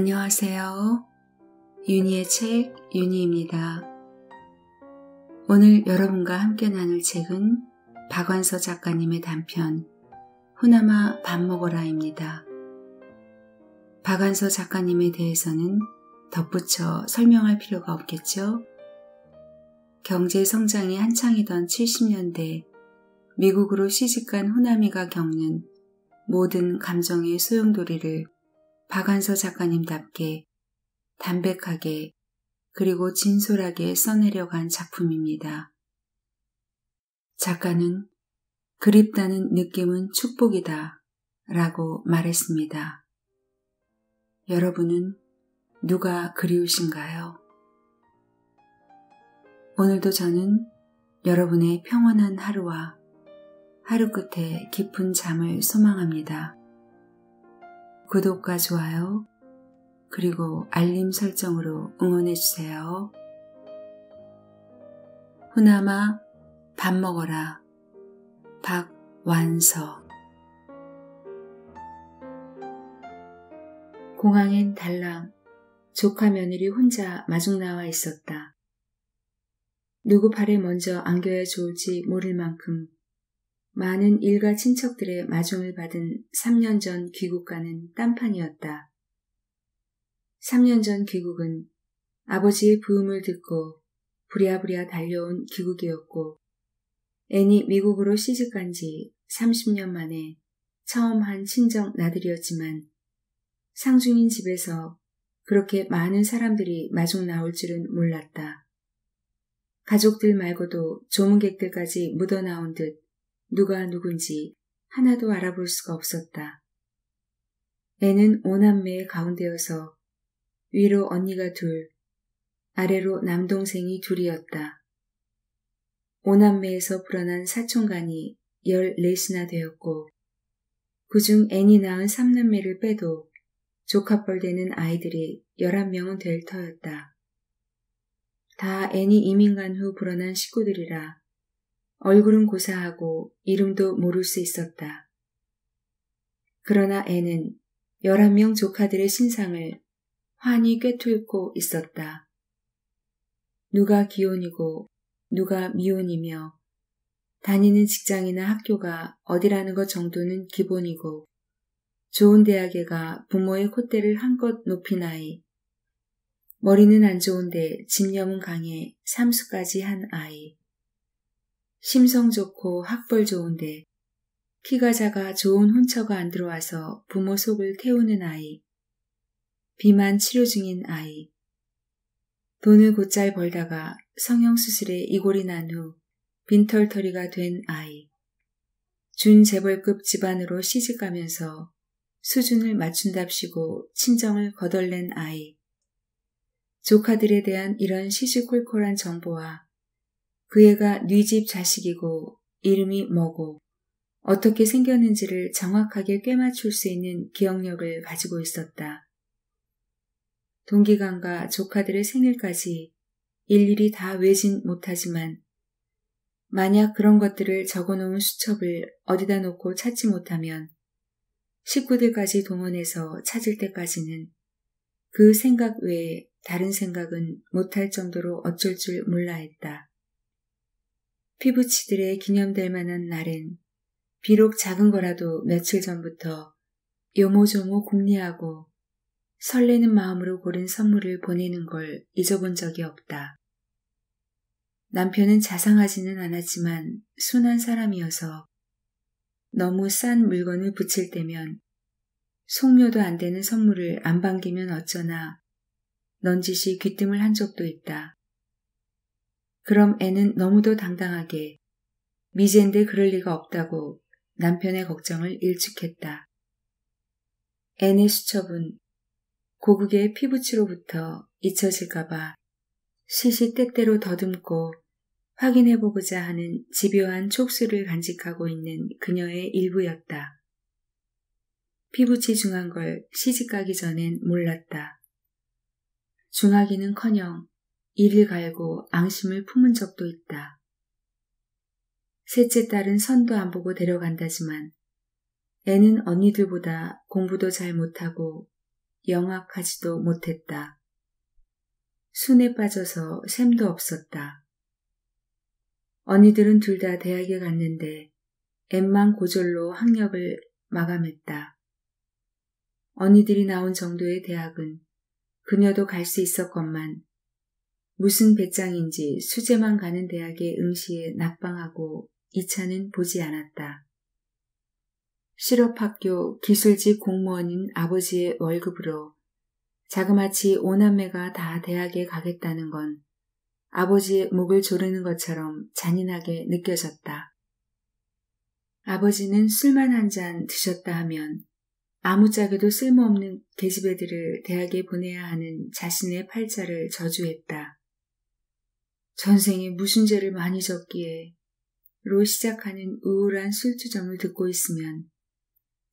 안녕하세요. 윤희의 책 윤희입니다. 오늘 여러분과 함께 나눌 책은 박완서 작가님의 단편 후나마 밥 먹어라입니다. 박완서 작가님에 대해서는 덧붙여 설명할 필요가 없겠죠? 경제 성장이 한창이던 70년대 미국으로 시집간 후나미가 겪는 모든 감정의 소용돌이를 박완서 작가님답게 담백하게 그리고 진솔하게 써내려간 작품입니다. 작가는 그립다는 느낌은 축복이다 라고 말했습니다. 여러분은 누가 그리우신가요? 오늘도 저는 여러분의 평온한 하루와 하루 끝에 깊은 잠을 소망합니다. 구독과 좋아요, 그리고 알림 설정으로 응원해주세요. 후나마 밥 먹어라. 박완서. 공항엔 달랑 조카 며느리 혼자 마중 나와 있었다. 누구 팔에 먼저 안겨야 좋을지 모를 만큼 많은 일가 친척들의 마중을 받은 3년 전 귀국가는 딴판이었다. 3년 전 귀국은 아버지의 부음을 듣고 부랴부랴 달려온 귀국이었고 애니 미국으로 시집간 지 30년 만에 처음 한 친정 나들이었지만 상중인 집에서 그렇게 많은 사람들이 마중 나올 줄은 몰랐다. 가족들 말고도 조문객들까지 묻어나온 듯 누가 누군지 하나도 알아볼 수가 없었다. 애는 5남매의 가운데여서 위로 언니가 둘, 아래로 남동생이 둘이었다. 5남매에서 불어난 사촌간이 14이나 되었고 그중 애니 낳은 3남매를 빼도 조카뻘 되는 아이들이 11명은 될 터였다. 다 애니 이민 간 후 불어난 식구들이라 얼굴은 고사하고 이름도 모를 수 있었다. 그러나 애는 11명 조카들의 신상을 환히 꿰뚫고 있었다. 누가 기혼이고 누가 미혼이며 다니는 직장이나 학교가 어디라는 것 정도는 기본이고 좋은 대학에 가 부모의 콧대를 한껏 높인 아이, 머리는 안 좋은데 집념은 강해 삼수까지 한 아이, 심성 좋고 학벌 좋은데 키가 작아 좋은 혼처가 안 들어와서 부모 속을 태우는 아이, 비만 치료 중인 아이, 돈을 곧잘 벌다가 성형수술에 이골이 난 후 빈털터리가 된 아이, 준재벌급 집안으로 시집가면서 수준을 맞춘답시고 친정을 거덜낸 아이, 조카들에 대한 이런 시시콜콜한 정보와 그 애가 네 집 자식이고 이름이 뭐고 어떻게 생겼는지를 정확하게 꿰맞출 수 있는 기억력을 가지고 있었다. 동기간과 조카들의 생일까지 일일이 다 외진 못하지만 만약 그런 것들을 적어놓은 수첩을 어디다 놓고 찾지 못하면 식구들까지 동원해서 찾을 때까지는 그 생각 외에 다른 생각은 못할 정도로 어쩔 줄 몰라 했다. 피부치들의 기념될 만한 날엔 비록 작은 거라도 며칠 전부터 요모조모 궁리하고 설레는 마음으로 고른 선물을 보내는 걸 잊어본 적이 없다. 남편은 자상하지는 않았지만 순한 사람이어서 너무 싼 물건을 붙일 때면 속묘도 안 되는 선물을 안 반기면 어쩌나 넌지시 귀뜸을 한 적도 있다. 그럼 애는 너무도 당당하게 미젠데 그럴 리가 없다고 남편의 걱정을 일축했다. 애의 수첩은 고국의 피부치로부터 잊혀질까봐 시시때때로 더듬고 확인해보고자 하는 집요한 촉수를 간직하고 있는 그녀의 일부였다. 피부치 중한 걸 시집가기 전엔 몰랐다. 중하기는커녕 이를 갈고 앙심을 품은 적도 있다. 셋째 딸은 선도 안 보고 데려간다지만 애는 언니들보다 공부도 잘 못하고 영악하지도 못했다. 순에 빠져서 셈도 없었다. 언니들은 둘 다 대학에 갔는데 엠만 고졸로 학력을 마감했다. 언니들이 나온 정도의 대학은 그녀도 갈 수 있었건만 무슨 배짱인지 수재만 가는 대학의 응시에 낙방하고 2차는 보지 않았다. 실업학교 기술직 공무원인 아버지의 월급으로 자그마치 5남매가 다 대학에 가겠다는 건 아버지의 목을 조르는 것처럼 잔인하게 느껴졌다. 아버지는 술만 한 잔 드셨다 하면 아무짝에도 쓸모없는 계집애들을 대학에 보내야 하는 자신의 팔자를 저주했다. 전생에 무슨 죄를 많이 졌기에 로 시작하는 우울한 술주정을 듣고 있으면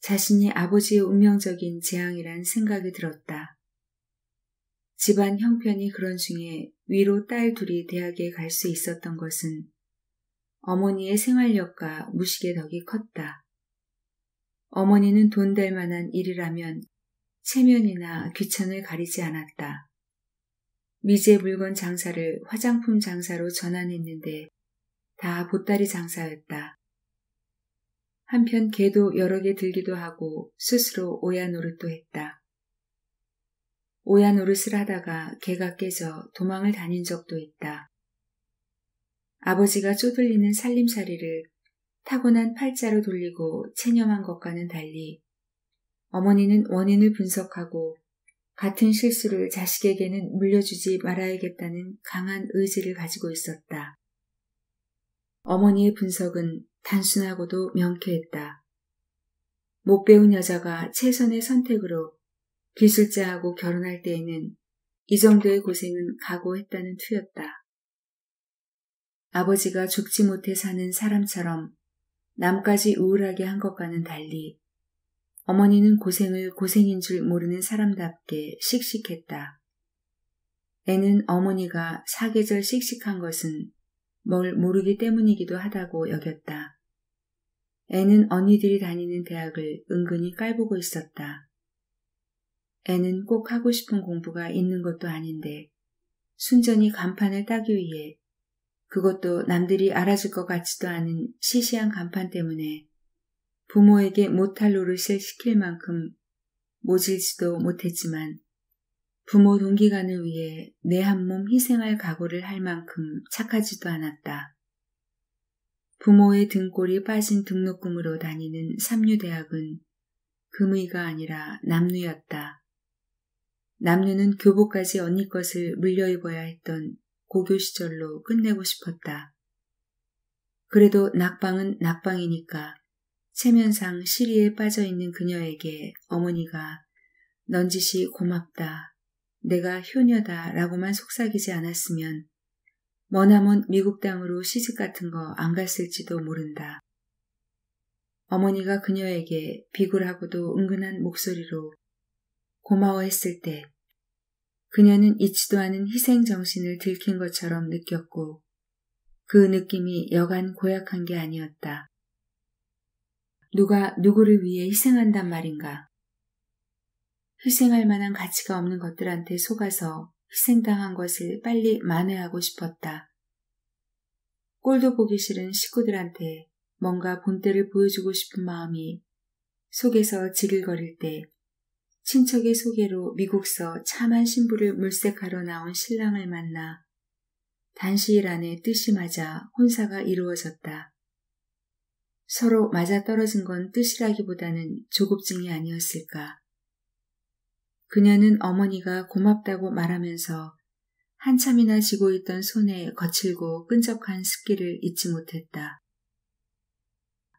자신이 아버지의 운명적인 재앙이란 생각이 들었다. 집안 형편이 그런 중에 위로 딸 둘이 대학에 갈 수 있었던 것은 어머니의 생활력과 무식의 덕이 컸다. 어머니는 돈 될 만한 일이라면 체면이나 귀천을 가리지 않았다. 미제 물건 장사를 화장품 장사로 전환했는데 다 보따리 장사였다. 한편 개도 여러 개 들기도 하고 스스로 오야 노릇도 했다. 오야 노릇을 하다가 개가 깨져 도망을 다닌 적도 있다. 아버지가 쪼들리는 살림살이를 타고난 팔자로 돌리고 체념한 것과는 달리 어머니는 원인을 분석하고 같은 실수를 자식에게는 물려주지 말아야겠다는 강한 의지를 가지고 있었다. 어머니의 분석은 단순하고도 명쾌했다. 못 배운 여자가 최선의 선택으로 기술자하고 결혼할 때에는 이 정도의 고생은 각오했다는 투였다. 아버지가 죽지 못해 사는 사람처럼 남까지 우울하게 한 것과는 달리 어머니는 고생을 고생인 줄 모르는 사람답게 씩씩했다. 애는 어머니가 사계절 씩씩한 것은 뭘 모르기 때문이기도 하다고 여겼다. 애는 언니들이 다니는 대학을 은근히 깔보고 있었다. 애는 꼭 하고 싶은 공부가 있는 것도 아닌데 순전히 간판을 따기 위해 그것도 남들이 알아줄 것 같지도 않은 시시한 간판 때문에 부모에게 못할 노릇을 시킬 만큼 모질지도 못했지만 부모 동기간을 위해 내 한 몸 희생할 각오를 할 만큼 착하지도 않았다. 부모의 등골이 빠진 등록금으로 다니는 삼류대학은 금의가 아니라 남루였다. 남류는 교복까지 언니 것을 물려입어야 했던 고교 시절로 끝내고 싶었다. 그래도 낙방은 낙방이니까 체면상 시리에 빠져있는 그녀에게 어머니가 넌지시 고맙다, 내가 효녀다 라고만 속삭이지 않았으면 머나먼 미국 땅으로 시집 같은 거 안 갔을지도 모른다. 어머니가 그녀에게 비굴하고도 은근한 목소리로 고마워했을 때 그녀는 잊지도 않은 희생정신을 들킨 것처럼 느꼈고 그 느낌이 여간 고약한 게 아니었다. 누가 누구를 위해 희생한단 말인가. 희생할 만한 가치가 없는 것들한테 속아서 희생당한 것을 빨리 만회하고 싶었다. 꼴도 보기 싫은 식구들한테 뭔가 본때를 보여주고 싶은 마음이 속에서 지글거릴 때 친척의 소개로 미국서 참한 신부를 물색하러 나온 신랑을 만나 단시일 안에 뜻이 맞아 혼사가 이루어졌다. 서로 맞아떨어진 건 뜻이라기보다는 조급증이 아니었을까. 그녀는 어머니가 고맙다고 말하면서 한참이나 쥐고 있던 손에 거칠고 끈적한 습기를 잊지 못했다.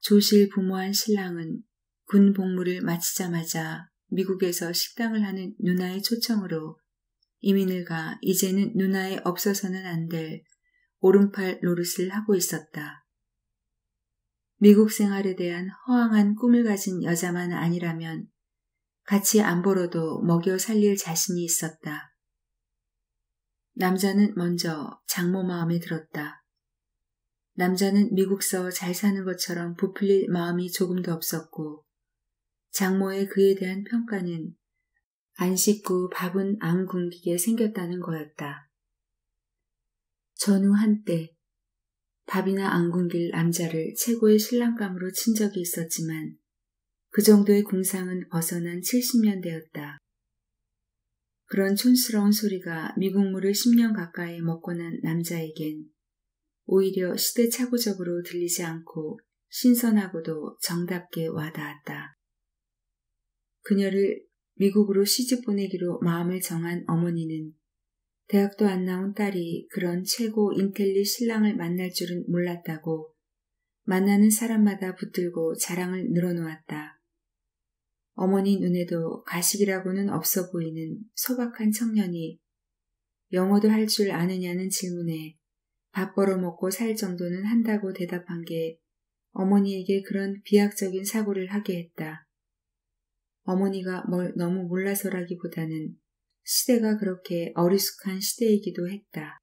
조실 부모한 신랑은 군 복무를 마치자마자 미국에서 식당을 하는 누나의 초청으로 이민을 가 이제는 누나에 없어서는 안 될 오른팔 노릇을 하고 있었다. 미국 생활에 대한 허황한 꿈을 가진 여자만 아니라면 같이 안 벌어도 먹여 살릴 자신이 있었다. 남자는 먼저 장모 마음에 들었다. 남자는 미국서 잘 사는 것처럼 부풀릴 마음이 조금도 없었고 장모의 그에 대한 평가는 안 씻고 밥은 안 굶기게 생겼다는 거였다. 전후 한때 밥이나 안 굶길 남자를 최고의 신랑감으로 친 적이 있었지만 그 정도의 궁상은 벗어난 70년대였다. 그런 촌스러운 소리가 미국물을 10년 가까이 먹고 난 남자에겐 오히려 시대착오적으로 들리지 않고 신선하고도 정답게 와닿았다. 그녀를 미국으로 시집 보내기로 마음을 정한 어머니는 대학도 안 나온 딸이 그런 최고 인텔리 신랑을 만날 줄은 몰랐다고 만나는 사람마다 붙들고 자랑을 늘어놓았다. 어머니 눈에도 가식이라고는 없어 보이는 소박한 청년이 영어도 할 줄 아느냐는 질문에 밥 벌어먹고 살 정도는 한다고 대답한 게 어머니에게 그런 비약적인 사고를 하게 했다. 어머니가 뭘 너무 몰라서라기보다는 시대가 그렇게 어리숙한 시대이기도 했다.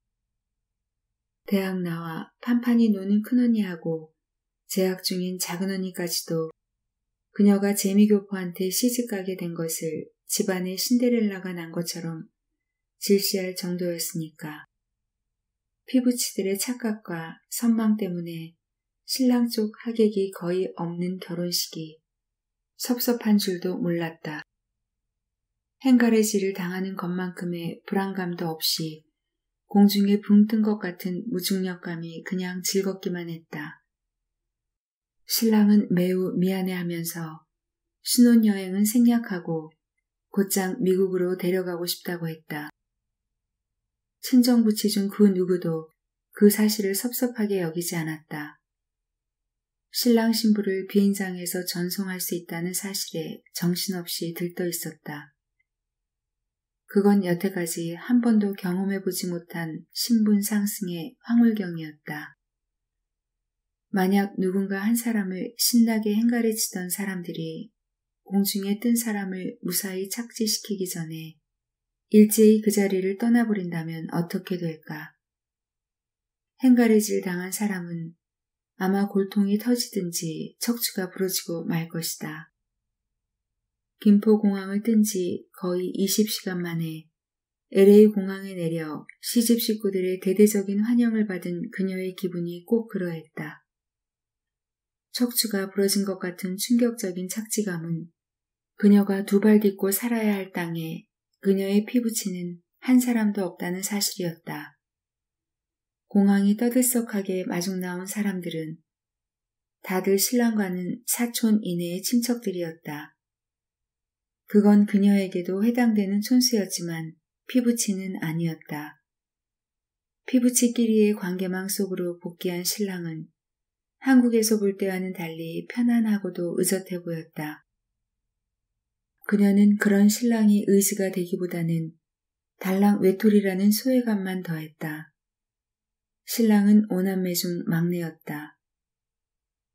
대학 나와 판판이 노는 큰언니하고 재학 중인 작은언니까지도 그녀가 재미교포한테 시집가게 된 것을 집안에 신데렐라가 난 것처럼 질시할 정도였으니까. 피부치들의 착각과 선망 때문에 신랑 쪽 하객이 거의 없는 결혼식이 섭섭한 줄도 몰랐다. 행가래질을 당하는 것만큼의 불안감도 없이 공중에 붕 뜬 것 같은 무중력감이 그냥 즐겁기만 했다. 신랑은 매우 미안해하면서 신혼여행은 생략하고 곧장 미국으로 데려가고 싶다고 했다. 친정부치 중 그 누구도 그 사실을 섭섭하게 여기지 않았다. 신랑 신부를 비행장에서 전송할 수 있다는 사실에 정신없이 들떠 있었다. 그건 여태까지 한 번도 경험해보지 못한 신분 상승의 황홀경이었다. 만약 누군가 한 사람을 신나게 행가래치던 사람들이 공중에 뜬 사람을 무사히 착지시키기 전에 일제히 그 자리를 떠나버린다면 어떻게 될까? 행가래질 당한 사람은 아마 골통이 터지든지 척추가 부러지고 말 것이다. 김포공항을 뜬 지 거의 20시간 만에 LA 공항에 내려 시집 식구들의 대대적인 환영을 받은 그녀의 기분이 꼭 그러했다. 척추가 부러진 것 같은 충격적인 착지감은 그녀가 두 발 딛고 살아야 할 땅에 그녀의 피부치는 한 사람도 없다는 사실이었다. 공항이 떠들썩하게 마중 나온 사람들은 다들 신랑과는 사촌 이내의 친척들이었다. 그건 그녀에게도 해당되는 촌수였지만 피부치는 아니었다. 피부치끼리의 관계망 속으로 복귀한 신랑은 한국에서 볼 때와는 달리 편안하고도 의젓해 보였다. 그녀는 그런 신랑이 의지가 되기보다는 달랑 외톨이라는 소외감만 더했다. 신랑은 오남매 중 막내였다.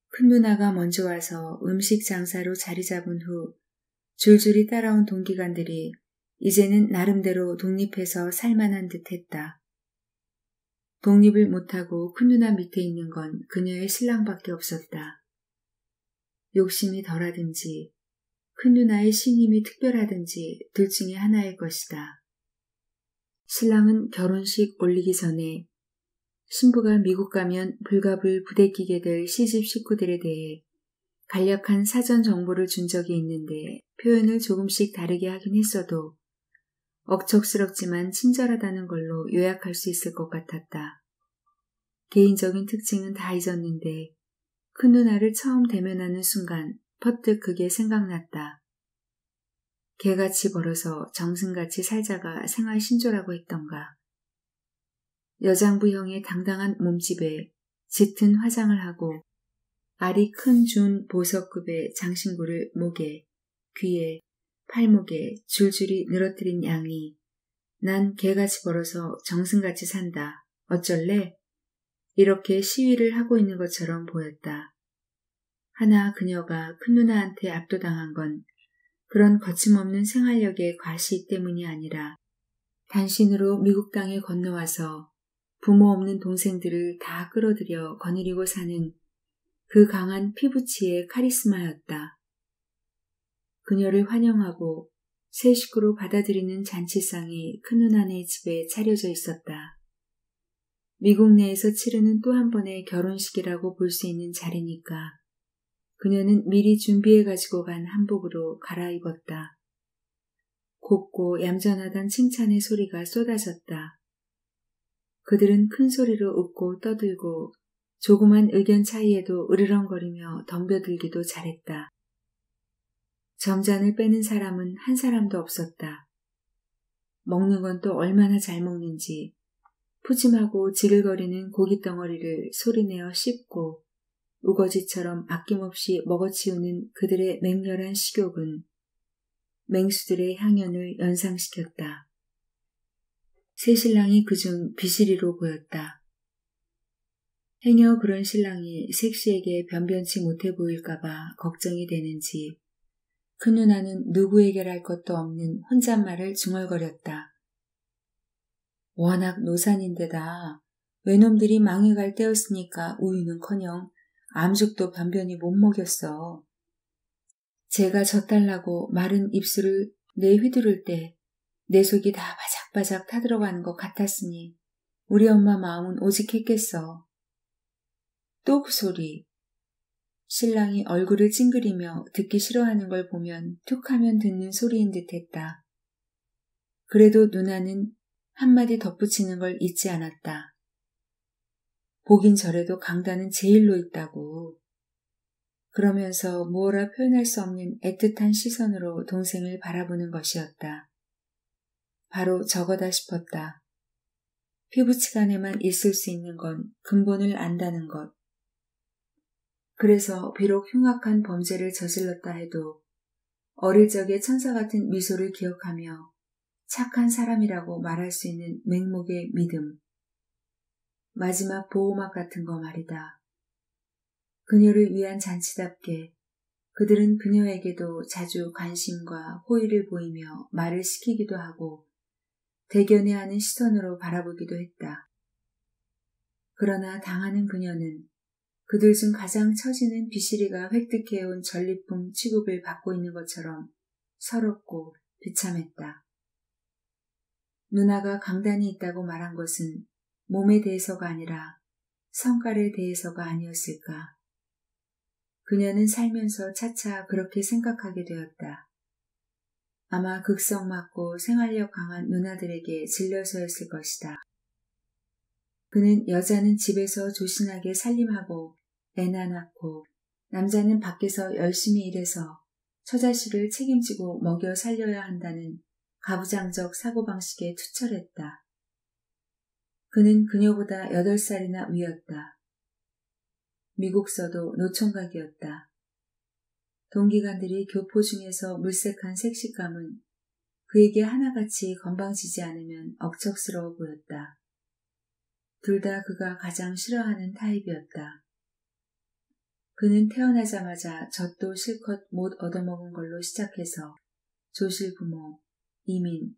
큰 누나가 먼저 와서 음식 장사로 자리 잡은 후 줄줄이 따라온 동기간들이 이제는 나름대로 독립해서 살만한 듯 했다. 독립을 못하고 큰 누나 밑에 있는 건 그녀의 신랑밖에 없었다. 욕심이 덜하든지 큰 누나의 신임이 특별하든지 둘 중에 하나일 것이다. 신랑은 결혼식 올리기 전에 신부가 미국 가면 불갑을 부대끼게 될 시집 식구들에 대해 간략한 사전 정보를 준 적이 있는데 표현을 조금씩 다르게 하긴 했어도 억척스럽지만 친절하다는 걸로 요약할 수 있을 것 같았다. 개인적인 특징은 다 잊었는데 큰 누나를 처음 대면하는 순간 퍼뜩 그게 생각났다. 개같이 벌어서 정승같이 살자가 생활신조라고 했던가. 여장부형의 당당한 몸집에 짙은 화장을 하고 알이 큰 준 보석급의 장신구를 목에, 귀에, 팔목에 줄줄이 늘어뜨린 양이 난 개같이 벌어서 정승같이 산다. 어쩔래? 이렇게 시위를 하고 있는 것처럼 보였다. 하나 그녀가 큰 누나한테 압도당한 건 그런 거침없는 생활력의 과시 때문이 아니라 단신으로 미국 땅에 건너와서 부모 없는 동생들을 다 끌어들여 거느리고 사는 그 강한 피부치의 카리스마였다. 그녀를 환영하고 세 식구로 받아들이는 잔치상이 큰 누나네 집에 차려져 있었다. 미국 내에서 치르는 또 한 번의 결혼식이라고 볼 수 있는 자리니까 그녀는 미리 준비해 가지고 간 한복으로 갈아입었다. 곱고 얌전하단 칭찬의 소리가 쏟아졌다. 그들은 큰 소리로 웃고 떠들고 조그만 의견 차이에도 으르렁거리며 덤벼들기도 잘했다. 점잔을 빼는 사람은 한 사람도 없었다. 먹는 건 또 얼마나 잘 먹는지 푸짐하고 지글거리는 고깃덩어리를 소리내어 씹고 우거지처럼 아낌없이 먹어치우는 그들의 맹렬한 식욕은 맹수들의 향연을 연상시켰다. 새 신랑이 그중 비실이로 보였다. 행여 그런 신랑이 색시에게 변변치 못해 보일까봐 걱정이 되는지 큰 누나는 누구에게랄 것도 없는 혼잣말을 중얼거렸다. 워낙 노산인데다 외놈들이 망해갈 때였으니까 우유는커녕 암죽도 변변히 못 먹였어. 제가 젖달라고 마른 입술을 내휘두를 때 내 속이 다 바작바작 타들어가는 것 같았으니 우리 엄마 마음은 오직했겠어. 또 그 소리. 신랑이 얼굴을 찡그리며 듣기 싫어하는 걸 보면 툭 하면 듣는 소리인 듯 했다. 그래도 누나는 한마디 덧붙이는 걸 잊지 않았다. 보긴 저래도 강단은 제일로 있다고. 그러면서 무어라 표현할 수 없는 애틋한 시선으로 동생을 바라보는 것이었다. 바로 저거다 싶었다. 피부치간에만 있을 수 있는 건 근본을 안다는 것. 그래서 비록 흉악한 범죄를 저질렀다 해도 어릴 적의 천사 같은 미소를 기억하며 착한 사람이라고 말할 수 있는 맹목의 믿음. 마지막 보호막 같은 거 말이다. 그녀를 위한 잔치답게 그들은 그녀에게도 자주 관심과 호의를 보이며 말을 시키기도 하고 대견해하는 시선으로 바라보기도 했다. 그러나 당하는 그녀는 그들 중 가장 처지는 비실이가 획득해온 전리품 취급을 받고 있는 것처럼 서럽고 비참했다. 누나가 강단이 있다고 말한 것은 몸에 대해서가 아니라 성깔에 대해서가 아니었을까. 그녀는 살면서 차차 그렇게 생각하게 되었다. 아마 극성 맞고 생활력 강한 누나들에게 질려서였을 것이다. 그는 여자는 집에서 조신하게 살림하고 애나 낳고 남자는 밖에서 열심히 일해서 처자식을 책임지고 먹여 살려야 한다는 가부장적 사고방식에 투철했다. 그는 그녀보다 8살이나 위였다. 미국서도 노총각이었다. 동기간들이 교포 중에서 물색한 색식감은 그에게 하나같이 건방지지 않으면 억척스러워 보였다. 둘 다 그가 가장 싫어하는 타입이었다. 그는 태어나자마자 젖도 실컷 못 얻어먹은 걸로 시작해서 조실부모, 이민,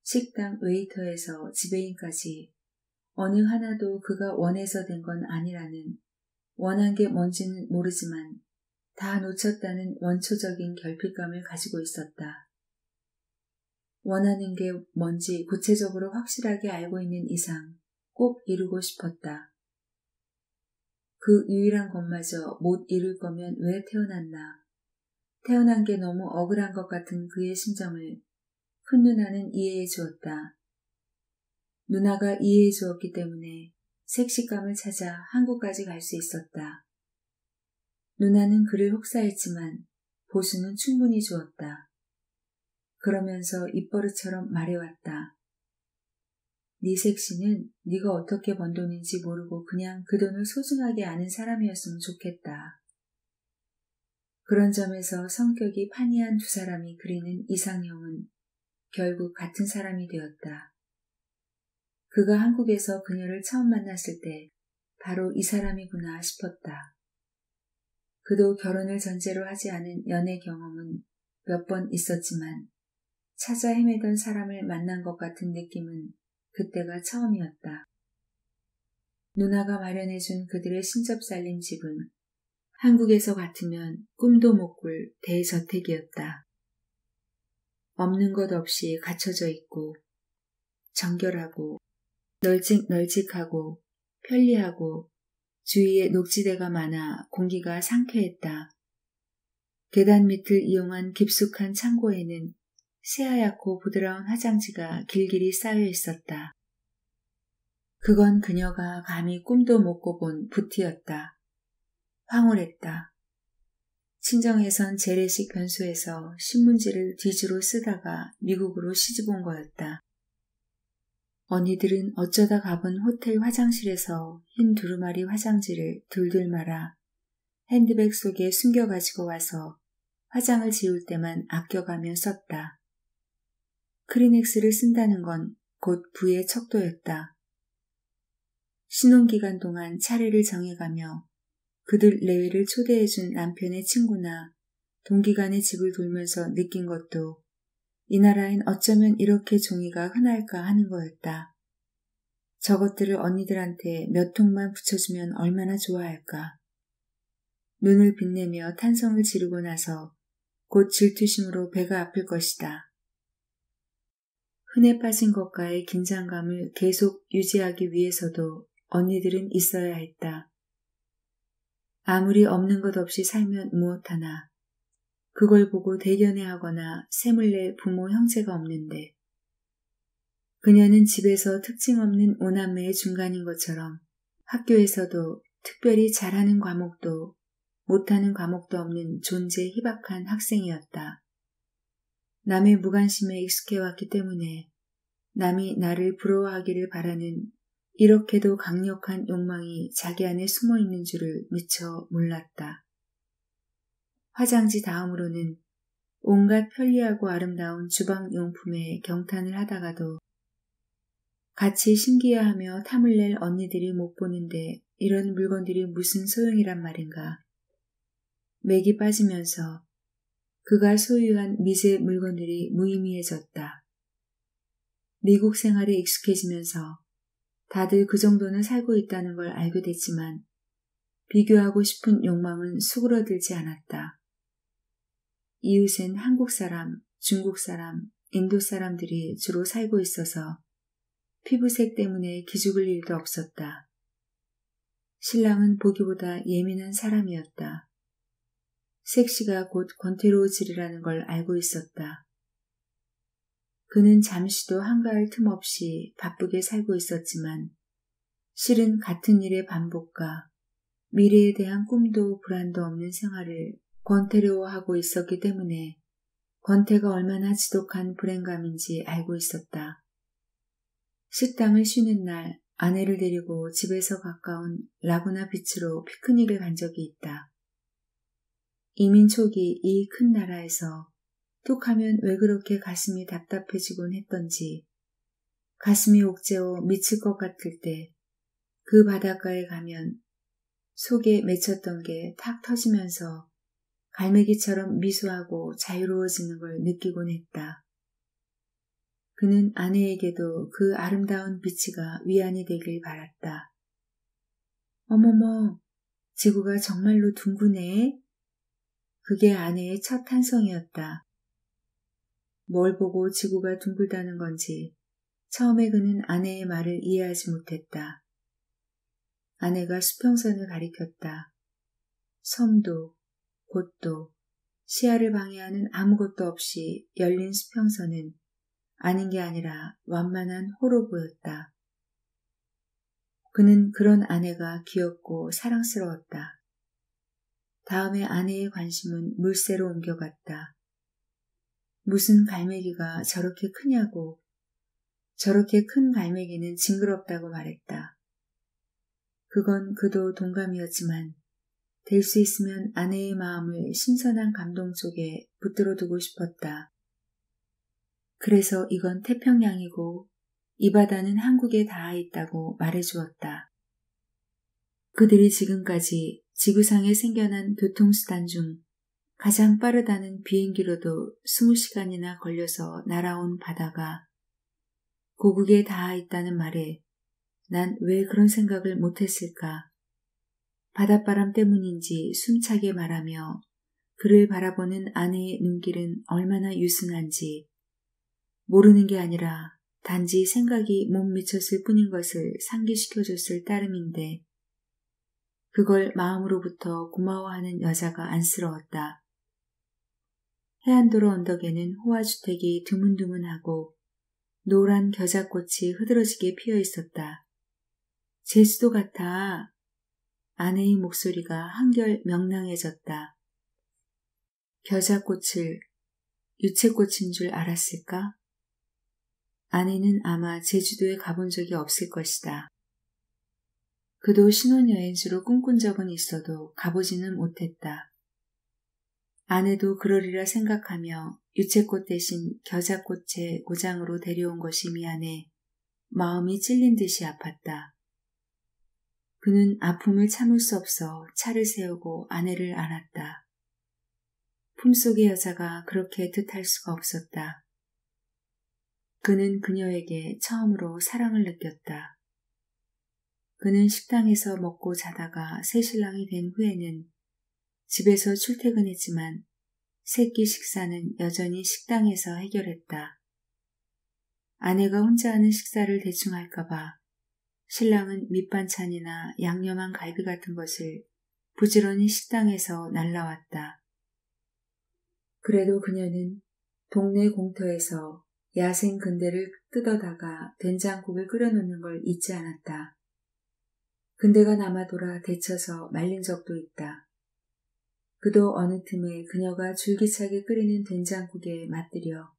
식당 웨이터에서 지배인까지 어느 하나도 그가 원해서 된 건 아니라는 원한 게 뭔지는 모르지만 다 놓쳤다는 원초적인 결핍감을 가지고 있었다. 원하는 게 뭔지 구체적으로 확실하게 알고 있는 이상 꼭 이루고 싶었다. 그 유일한 것마저 못 이룰 거면 왜 태어났나. 태어난 게 너무 억울한 것 같은 그의 심정을 큰 누나는 이해해 주었다. 누나가 이해해 주었기 때문에 색식감을 찾아 한국까지 갈 수 있었다. 누나는 그를 혹사했지만 보수는 충분히 주었다. 그러면서 입버릇처럼 말해왔다. 네 색시는 네가 어떻게 번 돈인지 모르고 그냥 그 돈을 소중하게 아는 사람이었으면 좋겠다. 그런 점에서 성격이 판이한 두 사람이 그리는 이상형은 결국 같은 사람이 되었다. 그가 한국에서 그녀를 처음 만났을 때 바로 이 사람이구나 싶었다. 그도 결혼을 전제로 하지 않은 연애 경험은 몇 번 있었지만 찾아 헤매던 사람을 만난 것 같은 느낌은 그때가 처음이었다. 누나가 마련해준 그들의 신접살림 집은 한국에서 같으면 꿈도 못 꿀 대저택이었다. 없는 것 없이 갖춰져 있고 정결하고 널찍널찍하고 편리하고 주위에 녹지대가 많아 공기가 상쾌했다. 계단 밑을 이용한 깊숙한 창고에는 새하얗고 부드러운 화장지가 길길이 쌓여 있었다. 그건 그녀가 감히 꿈도 못 꿔본 부티였다. 황홀했다. 친정에선 재래식 변소에서 신문지를 뒤주로 쓰다가 미국으로 시집 온 거였다. 언니들은 어쩌다 가본 호텔 화장실에서 흰 두루마리 화장지를 둘둘 말아 핸드백 속에 숨겨가지고 와서 화장을 지울 때만 아껴가며 썼다. 크리넥스를 쓴다는 건 곧 부의 척도였다. 신혼기간 동안 차례를 정해가며 그들 내외를 초대해준 남편의 친구나 동기간의 집을 돌면서 느낀 것도 이 나라엔 어쩌면 이렇게 종이가 흔할까 하는 거였다. 저것들을 언니들한테 몇 통만 붙여주면 얼마나 좋아할까. 눈을 빛내며 탄성을 지르고 나서 곧 질투심으로 배가 아플 것이다. 흔해 빠진 것과의 긴장감을 계속 유지하기 위해서도 언니들은 있어야 했다. 아무리 없는 것 없이 살면 무엇하나 그걸 보고 대견해하거나 샘을 낼 부모 형제가 없는데 그녀는 집에서 특징 없는 오남매의 중간인 것처럼 학교에서도 특별히 잘하는 과목도 못하는 과목도 없는 존재 희박한 학생이었다. 남의 무관심에 익숙해왔기 때문에 남이 나를 부러워하기를 바라는 이렇게도 강력한 욕망이 자기 안에 숨어있는 줄을 미처 몰랐다. 화장지 다음으로는 온갖 편리하고 아름다운 주방용품에 경탄을 하다가도 같이 신기해하며 탐을 낼 언니들이 못 보는데 이런 물건들이 무슨 소용이란 말인가. 맥이 빠지면서 그가 소유한 미제 물건들이 무의미해졌다. 미국 생활에 익숙해지면서 다들 그 정도는 살고 있다는 걸 알게 됐지만 비교하고 싶은 욕망은 수그러들지 않았다. 이웃엔 한국 사람, 중국 사람, 인도 사람들이 주로 살고 있어서 피부색 때문에 기죽을 일도 없었다. 신랑은 보기보다 예민한 사람이었다. 섹시가 곧 권태로워지리라는 걸 알고 있었다. 그는 잠시도 한가할 틈 없이 바쁘게 살고 있었지만 실은 같은 일의 반복과 미래에 대한 꿈도 불안도 없는 생활을 권태로워하고 있었기 때문에 권태가 얼마나 지독한 불행감인지 알고 있었다. 식당을 쉬는 날 아내를 데리고 집에서 가까운 라구나 비치로 피크닉을 간 적이 있다. 이민 초기 이 큰 나라에서 툭하면 왜 그렇게 가슴이 답답해지곤 했던지 가슴이 옥죄어 미칠 것 같을 때 그 바닷가에 가면 속에 맺혔던 게 탁 터지면서 갈매기처럼 미소하고 자유로워지는 걸 느끼곤 했다. 그는 아내에게도 그 아름다운 비치가 위안이 되길 바랐다. 어머머, 지구가 정말로 둥그네. 그게 아내의 첫 탄성이었다. 뭘 보고 지구가 둥글다는 건지 처음에 그는 아내의 말을 이해하지 못했다. 아내가 수평선을 가리켰다. 섬도, 곳도, 시야를 방해하는 아무것도 없이 열린 수평선은 아닌 게 아니라 완만한 호로 보였다. 그는 그런 아내가 귀엽고 사랑스러웠다. 다음에 아내의 관심은 물새로 옮겨갔다. 무슨 갈매기가 저렇게 크냐고, 저렇게 큰 갈매기는 징그럽다고 말했다. 그건 그도 동감이었지만 될 수 있으면 아내의 마음을 신선한 감동 속에 붙들어 두고 싶었다. 그래서 이건 태평양이고 이 바다는 한국에 닿아 있다고 말해주었다. 그들이 지금까지 지구상에 생겨난 교통수단 중 가장 빠르다는 비행기로도 20시간이나 걸려서 날아온 바다가 고국에 닿아 있다는 말에 난 왜 그런 생각을 못했을까? 바닷바람 때문인지 숨차게 말하며 그를 바라보는 아내의 눈길은 얼마나 유순한지 모르는 게 아니라 단지 생각이 못 미쳤을 뿐인 것을 상기시켜줬을 따름인데 그걸 마음으로부터 고마워하는 여자가 안쓰러웠다. 해안도로 언덕에는 호화주택이 드문드문하고 노란 겨자꽃이 흐드러지게 피어 있었다. 제주도 같아. 아내의 목소리가 한결 명랑해졌다. 겨자꽃을 유채꽃인 줄 알았을까? 아내는 아마 제주도에 가본 적이 없을 것이다. 그도 신혼여행지로 꿈꾼 적은 있어도 가보지는 못했다. 아내도 그러리라 생각하며 유채꽃 대신 겨자꽃의 고장으로 데려온 것이 미안해 마음이 찔린 듯이 아팠다. 그는 아픔을 참을 수 없어 차를 세우고 아내를 안았다. 품속의 여자가 그렇게 뜻할 수가 없었다. 그는 그녀에게 처음으로 사랑을 느꼈다. 그는 식당에서 먹고 자다가 새신랑이 된 후에는 집에서 출퇴근했지만 새끼 식사는 여전히 식당에서 해결했다. 아내가 혼자 하는 식사를 대충 할까봐 신랑은 밑반찬이나 양념한 갈비 같은 것을 부지런히 식당에서 날라왔다. 그래도 그녀는 동네 공터에서 야생 근대를 뜯어다가 된장국을 끓여놓는 걸 잊지 않았다. 근대가 남아돌아 데쳐서 말린 적도 있다. 그도 어느 틈에 그녀가 줄기차게 끓이는 된장국에 맛들여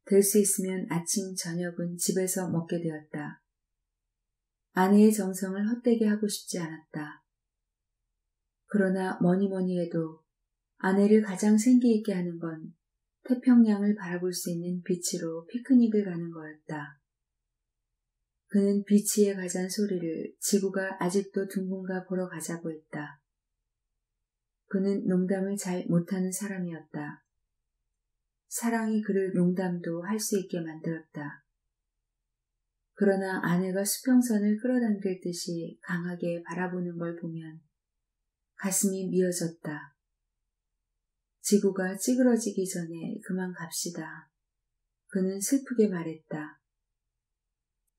될 수 있으면 아침 저녁은 집에서 먹게 되었다. 아내의 정성을 헛되게 하고 싶지 않았다. 그러나 뭐니 해도 아내를 가장 생기 있게 하는 건 태평양을 바라볼 수 있는 비치로 피크닉을 가는 거였다. 그는 비치에 가자는 소리를 지구가 아직도 둥근가 보러 가자고 했다. 그는 농담을 잘 못하는 사람이었다. 사랑이 그를 농담도 할 수 있게 만들었다. 그러나 아내가 수평선을 끌어당길 듯이 강하게 바라보는 걸 보면 가슴이 미어졌다. 지구가 찌그러지기 전에 그만 갑시다. 그는 슬프게 말했다.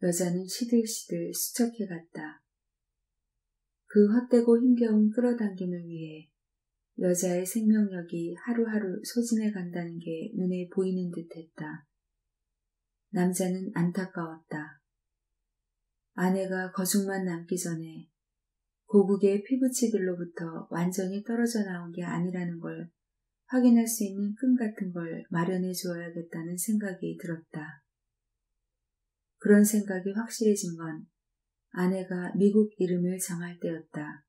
여자는 시들시들 수척해갔다. 그 헛되고 힘겨운 끌어당김을 위해 여자의 생명력이 하루하루 소진해 간다는 게 눈에 보이는 듯했다. 남자는 안타까웠다. 아내가 거죽만 남기 전에 고국의 피부치들로부터 완전히 떨어져 나온 게 아니라는 걸 확인할 수 있는 끈 같은 걸 마련해 주어야겠다는 생각이 들었다. 그런 생각이 확실해진 건 아내가 미국 이름을 정할 때였다.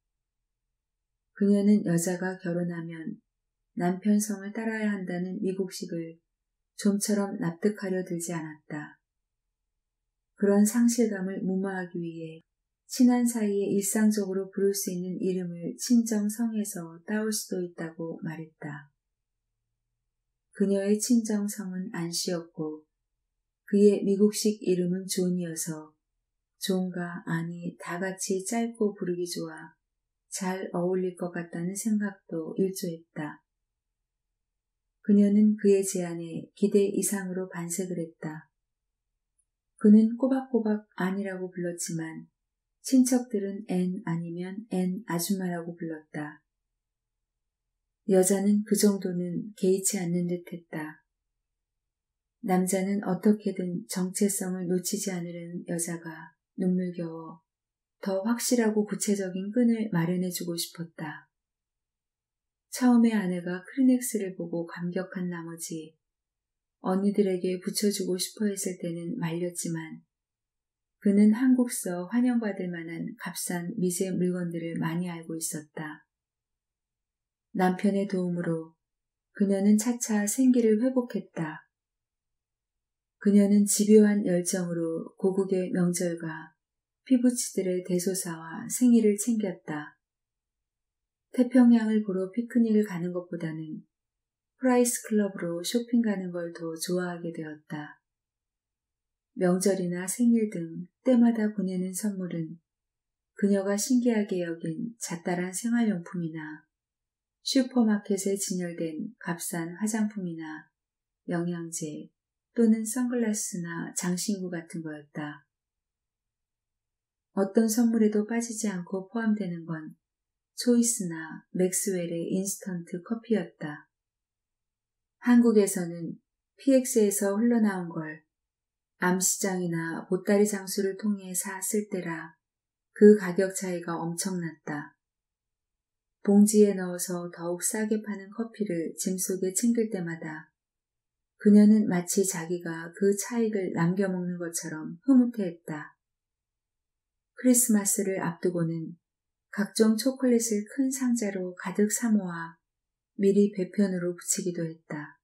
그녀는 여자가 결혼하면 남편 성을 따라야 한다는 미국식을 좀처럼 납득하려 들지 않았다. 그런 상실감을 무마하기 위해 친한 사이에 일상적으로 부를 수 있는 이름을 친정성에서 따올 수도 있다고 말했다. 그녀의 친정성은 안씨였고 그의 미국식 이름은 존이어서 존과 안이 다같이 짧고 부르기 좋아 잘 어울릴 것 같다는 생각도 일조했다. 그녀는 그의 제안에 기대 이상으로 반색을 했다. 그는 꼬박꼬박 안이라고 불렀지만 친척들은 앤 아니면 앤 아줌마라고 불렀다. 여자는 그 정도는 개의치 않는 듯했다. 남자는 어떻게든 정체성을 놓치지 않으려는 여자가 눈물겨워 더 확실하고 구체적인 끈을 마련해주고 싶었다. 처음에 아내가 크리넥스를 보고 감격한 나머지 언니들에게 붙여주고 싶어 했을 때는 말렸지만 그는 한국서 환영받을 만한 값싼 미제 물건들을 많이 알고 있었다. 남편의 도움으로 그녀는 차차 생기를 회복했다. 그녀는 집요한 열정으로 고국의 명절과 피부치들의 대소사와 생일을 챙겼다. 태평양을 보러 피크닉을 가는 것보다는 프라이스 클럽으로 쇼핑 가는 걸 더 좋아하게 되었다. 명절이나 생일 등 때마다 보내는 선물은 그녀가 신기하게 여긴 잡다란 생활용품이나 슈퍼마켓에 진열된 값싼 화장품이나 영양제, 또는 선글라스나 장신구 같은 거였다. 어떤 선물에도 빠지지 않고 포함되는 건 초이스나 맥스웰의 인스턴트 커피였다. 한국에서는 PX에서 흘러나온 걸 암시장이나 보따리 장수를 통해 샀을 때라 그 가격 차이가 엄청났다. 봉지에 넣어서 더욱 싸게 파는 커피를 짐 속에 챙길 때마다 그녀는 마치 자기가 그 차익을 남겨먹는 것처럼 흐뭇해했다. 크리스마스를 앞두고는 각종 초콜릿을 큰 상자로 가득 사모아 미리 배편으로 붙이기도 했다.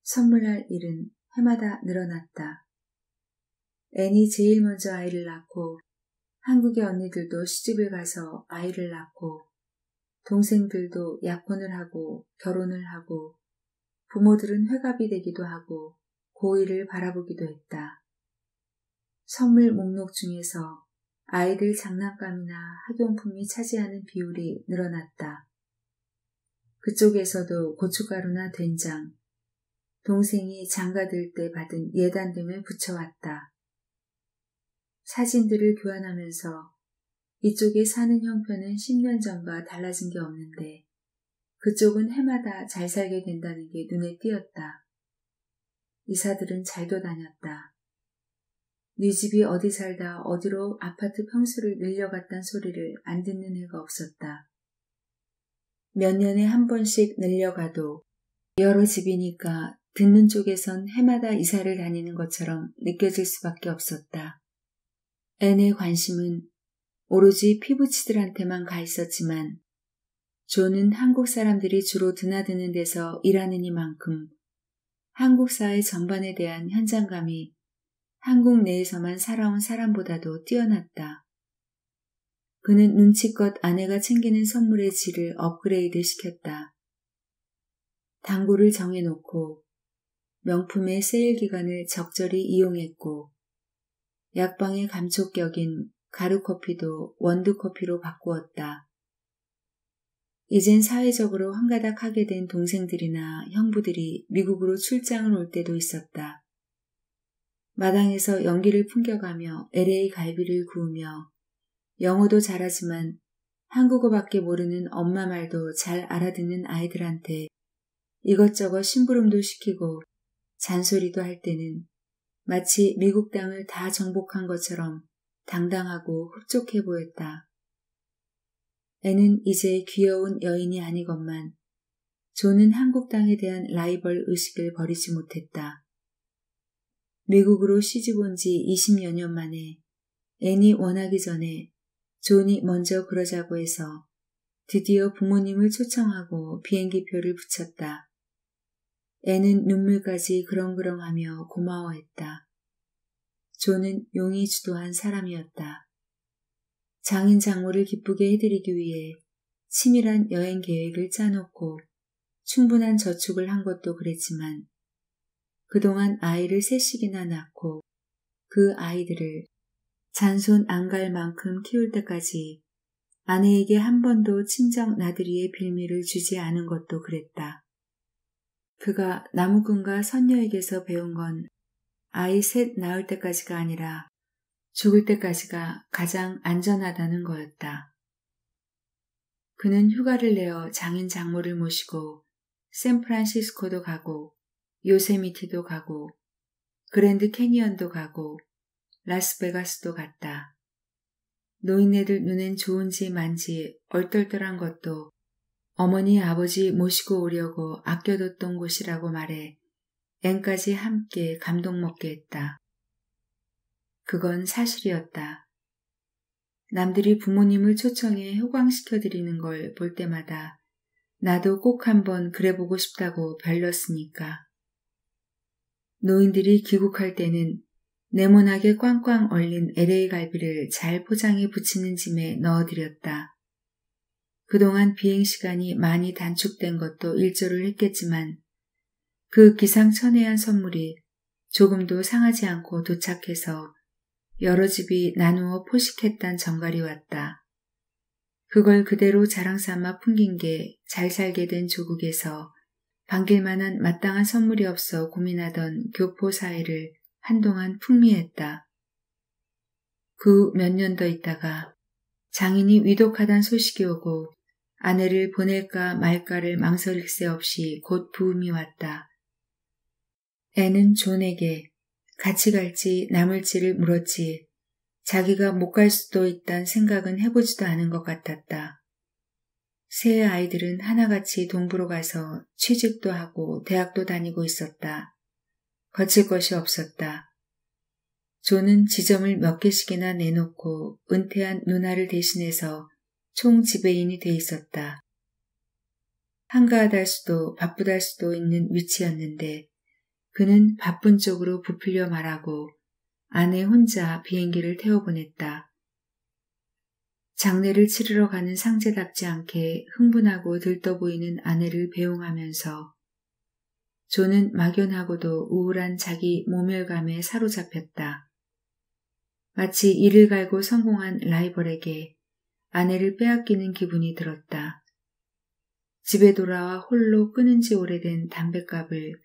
선물할 일은 해마다 늘어났다. 앤이 제일 먼저 아이를 낳고 한국의 언니들도 시집을 가서 아이를 낳고 동생들도 약혼을 하고 결혼을 하고 부모들은 회갑이 되기도 하고 고이를 바라보기도 했다. 선물 목록 중에서 아이들 장난감이나 학용품이 차지하는 비율이 늘어났다. 그쪽에서도 고춧가루나 된장, 동생이 장가들 때 받은 예단 등을 붙여왔다. 사진들을 교환하면서 이쪽에 사는 형편은 10년 전과 달라진 게 없는데 그쪽은 해마다 잘 살게 된다는 게 눈에 띄었다. 이사들은 잘도 다녔다. 네 집이 어디 살다 어디로 아파트 평수를 늘려갔단 소리를 안 듣는 애가 없었다. 몇 년에 한 번씩 늘려가도 여러 집이니까 듣는 쪽에선 해마다 이사를 다니는 것처럼 느껴질 수밖에 없었다. 앤의 관심은 오로지 피부치들한테만 가 있었지만 존은 한국 사람들이 주로 드나드는 데서 일하는 이만큼 한국 사회 전반에 대한 현장감이 한국 내에서만 살아온 사람보다도 뛰어났다. 그는 눈치껏 아내가 챙기는 선물의 질을 업그레이드 시켰다. 단골을 정해놓고 명품의 세일 기간을 적절히 이용했고 약방의 감촉격인 가루커피도 원두커피로 바꾸었다. 이젠 사회적으로 한가닥하게 된 동생들이나 형부들이 미국으로 출장을 올 때도 있었다. 마당에서 연기를 풍겨가며 LA 갈비를 구우며 영어도 잘하지만 한국어밖에 모르는 엄마 말도 잘 알아듣는 아이들한테 이것저것 심부름도 시키고 잔소리도 할 때는 마치 미국 땅을 다 정복한 것처럼 당당하고 흡족해 보였다. 애는 이제 귀여운 여인이 아니건만 존은 한국 땅에 대한 라이벌 의식을 버리지 못했다. 미국으로 시집 온 지 20여 년 만에 앤이 원하기 전에 존이 먼저 그러자고 해서 드디어 부모님을 초청하고 비행기표를 붙였다. 앤은 눈물까지 그렁그렁하며 고마워했다. 존은 용이 주도한 사람이었다. 장인 장모를 기쁘게 해드리기 위해 치밀한 여행 계획을 짜놓고 충분한 저축을 한 것도 그랬지만 그동안 아이를 셋씩이나 낳고 그 아이들을 잔손 안 갈 만큼 키울 때까지 아내에게 한 번도 친정 나들이의 빌미를 주지 않은 것도 그랬다. 그가 나무꾼과 선녀에게서 배운 건 아이 셋 낳을 때까지가 아니라 죽을 때까지가 가장 안전하다는 거였다. 그는 휴가를 내어 장인 장모를 모시고 샌프란시스코도 가고 요세미티도 가고 그랜드 캐니언도 가고 라스베가스도 갔다. 노인네들 눈엔 좋은지 만지 얼떨떨한 것도 어머니 아버지 모시고 오려고 아껴뒀던 곳이라고 말해 앤까지 함께 감동 먹게 했다. 그건 사실이었다. 남들이 부모님을 초청해 호강시켜드리는 걸 볼 때마다 나도 꼭 한번 그래보고 싶다고 별렀으니까. 노인들이 귀국할 때는 네모나게 꽝꽝 얼린 LA 갈비를 잘 포장해 붙이는 짐에 넣어드렸다. 그동안 비행시간이 많이 단축된 것도 일조를 했겠지만 그 기상천외한 선물이 조금도 상하지 않고 도착해서 여러 집이 나누어 포식했단 정갈이 왔다. 그걸 그대로 자랑삼아 풍긴 게 잘 살게 된 조국에서 반길만한 마땅한 선물이 없어 고민하던 교포 사회를 한동안 풍미했다. 그 몇 년 더 있다가 장인이 위독하단 소식이 오고 아내를 보낼까 말까를 망설일 새 없이 곧 부음이 왔다. 애는 존에게 같이 갈지 남을지를 물었지 자기가 못 갈 수도 있단 생각은 해보지도 않은 것 같았다. 세 아이들은 하나같이 동부로 가서 취직도 하고 대학도 다니고 있었다. 거칠 것이 없었다. 존은 지점을 몇 개씩이나 내놓고 은퇴한 누나를 대신해서 총 지배인이 돼 있었다. 한가하달 수도 바쁘달 수도 있는 위치였는데 그는 바쁜 쪽으로 부풀려 말하고 아내 혼자 비행기를 태워보냈다. 장례를 치르러 가는 상제답지 않게 흥분하고 들떠 보이는 아내를 배웅하면서 존은 막연하고도 우울한 자기 모멸감에 사로잡혔다. 마치 이를 갈고 성공한 라이벌에게 아내를 빼앗기는 기분이 들었다. 집에 돌아와 홀로 끊은 지 오래된 담뱃갑을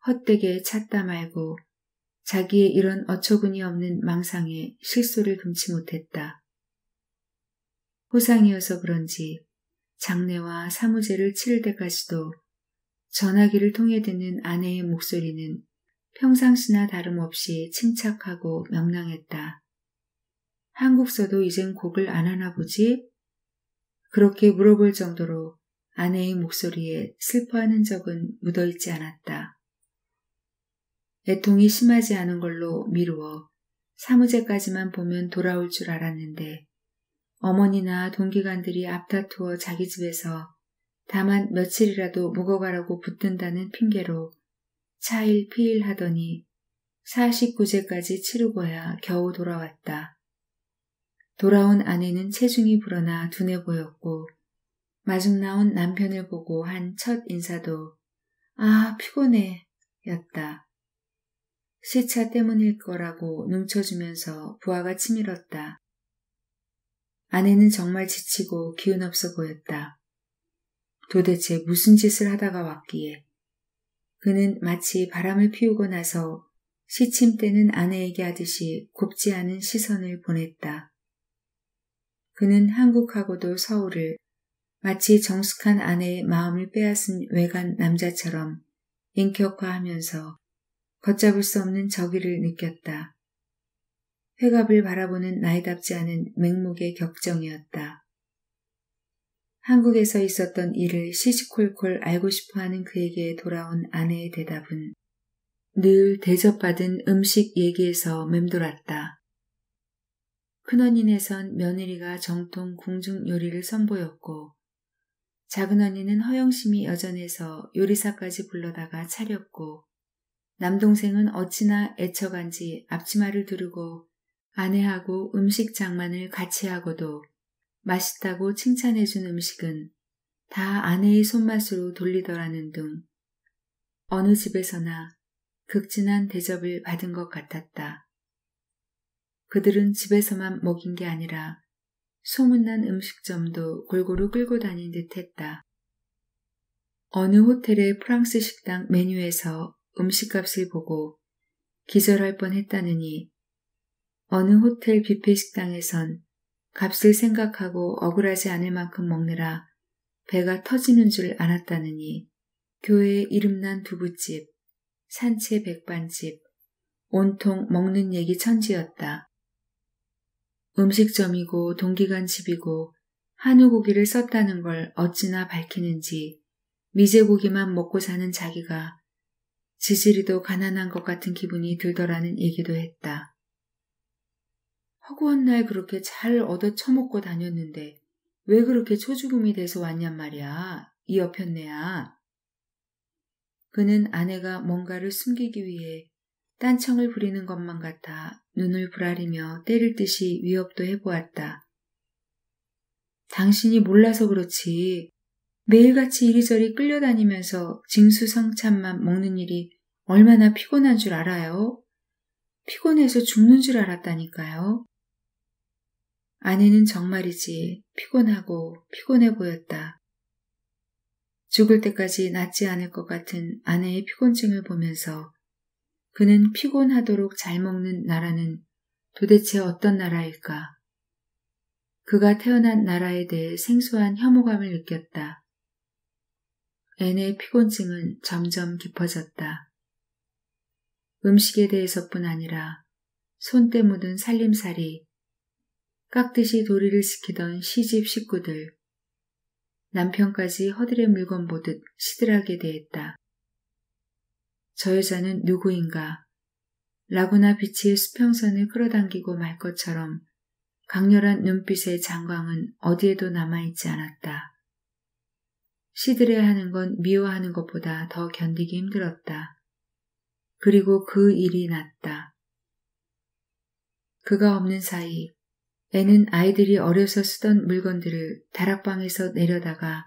헛되게 찾다 말고 자기의 이런 어처구니 없는 망상에 실소를 금치 못했다. 호상이어서 그런지 장례와 사무제를 치를 때까지도 전화기를 통해 듣는 아내의 목소리는 평상시나 다름없이 침착하고 명랑했다. 한국서도 이젠 곡을 안 하나 보지? 그렇게 물어볼 정도로 아내의 목소리에 슬퍼하는 적은 묻어있지 않았다. 애통이 심하지 않은 걸로 미루어 사무제까지만 보면 돌아올 줄 알았는데 어머니나 동기간들이 앞다투어 자기 집에서 다만 며칠이라도 묵어가라고 붙든다는 핑계로 차일 피일 하더니 49제까지 치르고야 겨우 돌아왔다. 돌아온 아내는 체중이 불어나 둔해 보였고 마중 나온 남편을 보고 한 첫 인사도 아 피곤해 였다. 시차 때문일 거라고 눈쳐주면서 부하가 치밀었다. 아내는 정말 지치고 기운 없어 보였다. 도대체 무슨 짓을 하다가 왔기에 그는 마치 바람을 피우고 나서 시침대는 아내에게 하듯이 곱지 않은 시선을 보냈다. 그는 한국하고도 서울을 마치 정숙한 아내의 마음을 빼앗은 외간 남자처럼 인격화하면서 걷잡을 수 없는 저기를 느꼈다. 회갑을 바라보는 나이답지 않은 맹목의 격정이었다. 한국에서 있었던 일을 시시콜콜 알고 싶어하는 그에게 돌아온 아내의 대답은 늘 대접받은 음식 얘기에서 맴돌았다. 큰언니네선 며느리가 정통 궁중 요리를 선보였고 작은언니는 허영심이 여전해서 요리사까지 불러다가 차렸고 남동생은 어찌나 애처간지 앞치마를 두르고 아내하고 음식 장만을 같이 하고도 맛있다고 칭찬해준 음식은 다 아내의 손맛으로 돌리더라는 등 어느 집에서나 극진한 대접을 받은 것 같았다. 그들은 집에서만 먹인 게 아니라 소문난 음식점도 골고루 끌고 다닌 듯 했다. 어느 호텔의 프랑스 식당 메뉴에서 음식값을 보고 기절할 뻔했다느니 어느 호텔 뷔페 식당에선 값을 생각하고 억울하지 않을 만큼 먹느라 배가 터지는 줄 알았다느니 교회에 이름난 두부집, 산채 백반집, 온통 먹는 얘기 천지였다. 음식점이고 동기간 집이고 한우 고기를 썼다는 걸 어찌나 밝히는지 미제고기만 먹고 사는 자기가 지지리도 가난한 것 같은 기분이 들더라는 얘기도 했다. 허구한 날 그렇게 잘 얻어 처먹고 다녔는데 왜 그렇게 초죽음이 돼서 왔냔 말이야. 이 여편네야. 그는 아내가 뭔가를 숨기기 위해 딴청을 부리는 것만 같아 눈을 부라리며 때릴 듯이 위협도 해보았다. 당신이 몰라서 그렇지. 매일같이 이리저리 끌려다니면서 징수성찬만 먹는 일이 얼마나 피곤한 줄 알아요? 피곤해서 죽는 줄 알았다니까요. 아내는 정말이지 피곤하고 피곤해 보였다. 죽을 때까지 낫지 않을 것 같은 아내의 피곤증을 보면서 그는 피곤하도록 잘 먹는 나라는 도대체 어떤 나라일까? 그가 태어난 나라에 대해 생소한 혐오감을 느꼈다. 앤의 피곤증은 점점 깊어졌다. 음식에 대해서뿐 아니라 손때 묻은 살림살이, 깍듯이 도리를 지키던 시집 식구들, 남편까지 허들의 물건 보듯 시들하게 대했다. 저 여자는 누구인가? 라구나 비치의 수평선을 끌어당기고 말 것처럼 강렬한 눈빛의 장광은 어디에도 남아있지 않았다. 시들해야 하는 건 미워하는 것보다 더 견디기 힘들었다. 그리고 그 일이 났다. 그가 없는 사이 애는 아이들이 어려서 쓰던 물건들을 다락방에서 내려다가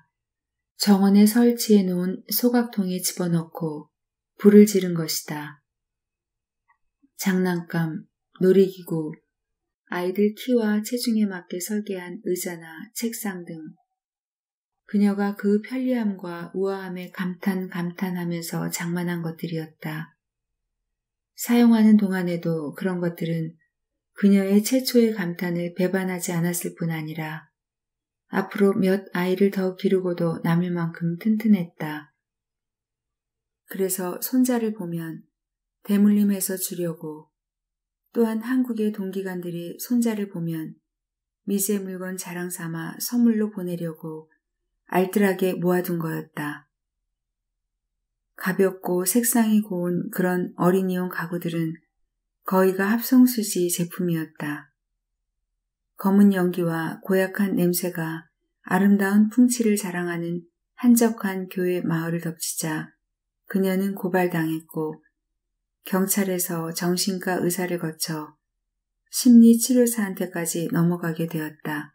정원에 설치해 놓은 소각통에 집어넣고 불을 지른 것이다. 장난감, 놀이기구, 아이들 키와 체중에 맞게 설계한 의자나 책상 등 그녀가 그 편리함과 우아함에 감탄하면서 장만한 것들이었다. 사용하는 동안에도 그런 것들은 그녀의 최초의 감탄을 배반하지 않았을 뿐 아니라 앞으로 몇 아이를 더 기르고도 남을 만큼 튼튼했다. 그래서 손자를 보면 대물림해서 주려고, 또한 한국의 동기간들이 손자를 보면 미제 물건 자랑 삼아 선물로 보내려고 알뜰하게 모아둔 거였다. 가볍고 색상이 고운 그런 어린이용 가구들은 거의가 합성수지 제품이었다. 검은 연기와 고약한 냄새가 아름다운 풍치를 자랑하는 한적한 교회 마을을 덮치자 그녀는 고발당했고 경찰에서 정신과 의사를 거쳐 심리치료사한테까지 넘어가게 되었다.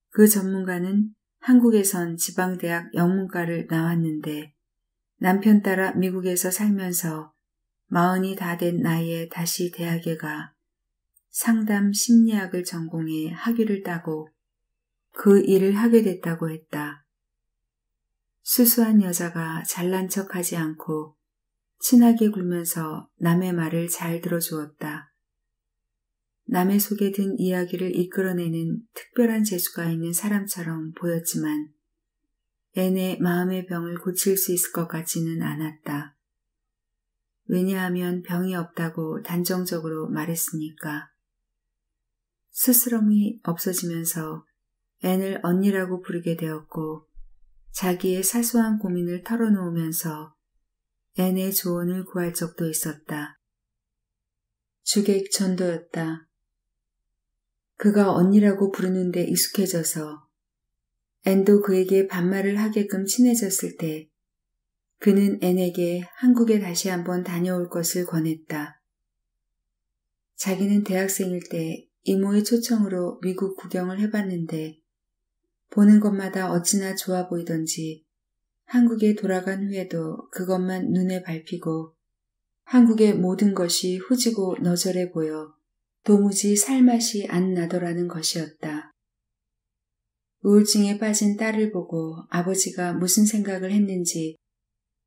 그 전문가는 한국에선 지방대학 영문과를 나왔는데 남편 따라 미국에서 살면서 40이 다 된 나이에 다시 대학에 가 상담 심리학을 전공해 학위를 따고 그 일을 하게 됐다고 했다. 수수한 여자가 잘난 척하지 않고 친하게 굴면서 남의 말을 잘 들어주었다. 남의 속에 든 이야기를 이끌어내는 특별한 재주가 있는 사람처럼 보였지만 앤의 마음의 병을 고칠 수 있을 것 같지는 않았다. 왜냐하면 병이 없다고 단정적으로 말했으니까. 스스럼이 없어지면서 앤을 언니라고 부르게 되었고 자기의 사소한 고민을 털어놓으면서 앤의 조언을 구할 적도 있었다. 주객 전도였다. 그가 언니라고 부르는데 익숙해져서 앤도 그에게 반말을 하게끔 친해졌을 때 그는 앤에게 한국에 다시 한번 다녀올 것을 권했다. 자기는 대학생일 때 이모의 초청으로 미국 구경을 해봤는데 보는 것마다 어찌나 좋아 보이던지 한국에 돌아간 후에도 그것만 눈에 밟히고 한국의 모든 것이 후지고 너절해 보여 도무지 살맛이 안 나더라는 것이었다. 우울증에 빠진 딸을 보고 아버지가 무슨 생각을 했는지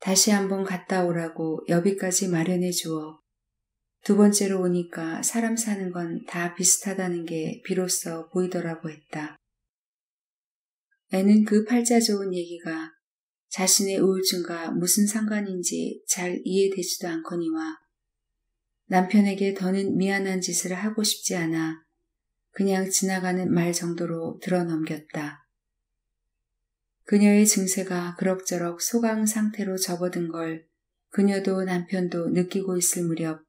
다시 한번 갔다 오라고 여비까지 마련해 주어 두 번째로 오니까 사람 사는 건 다 비슷하다는 게 비로소 보이더라고 했다. 애는 그 팔자 좋은 얘기가 자신의 우울증과 무슨 상관인지 잘 이해되지도 않거니와 남편에게 더는 미안한 짓을 하고 싶지 않아 그냥 지나가는 말 정도로 들어넘겼다. 그녀의 증세가 그럭저럭 소강 상태로 접어든 걸 그녀도 남편도 느끼고 있을 무렵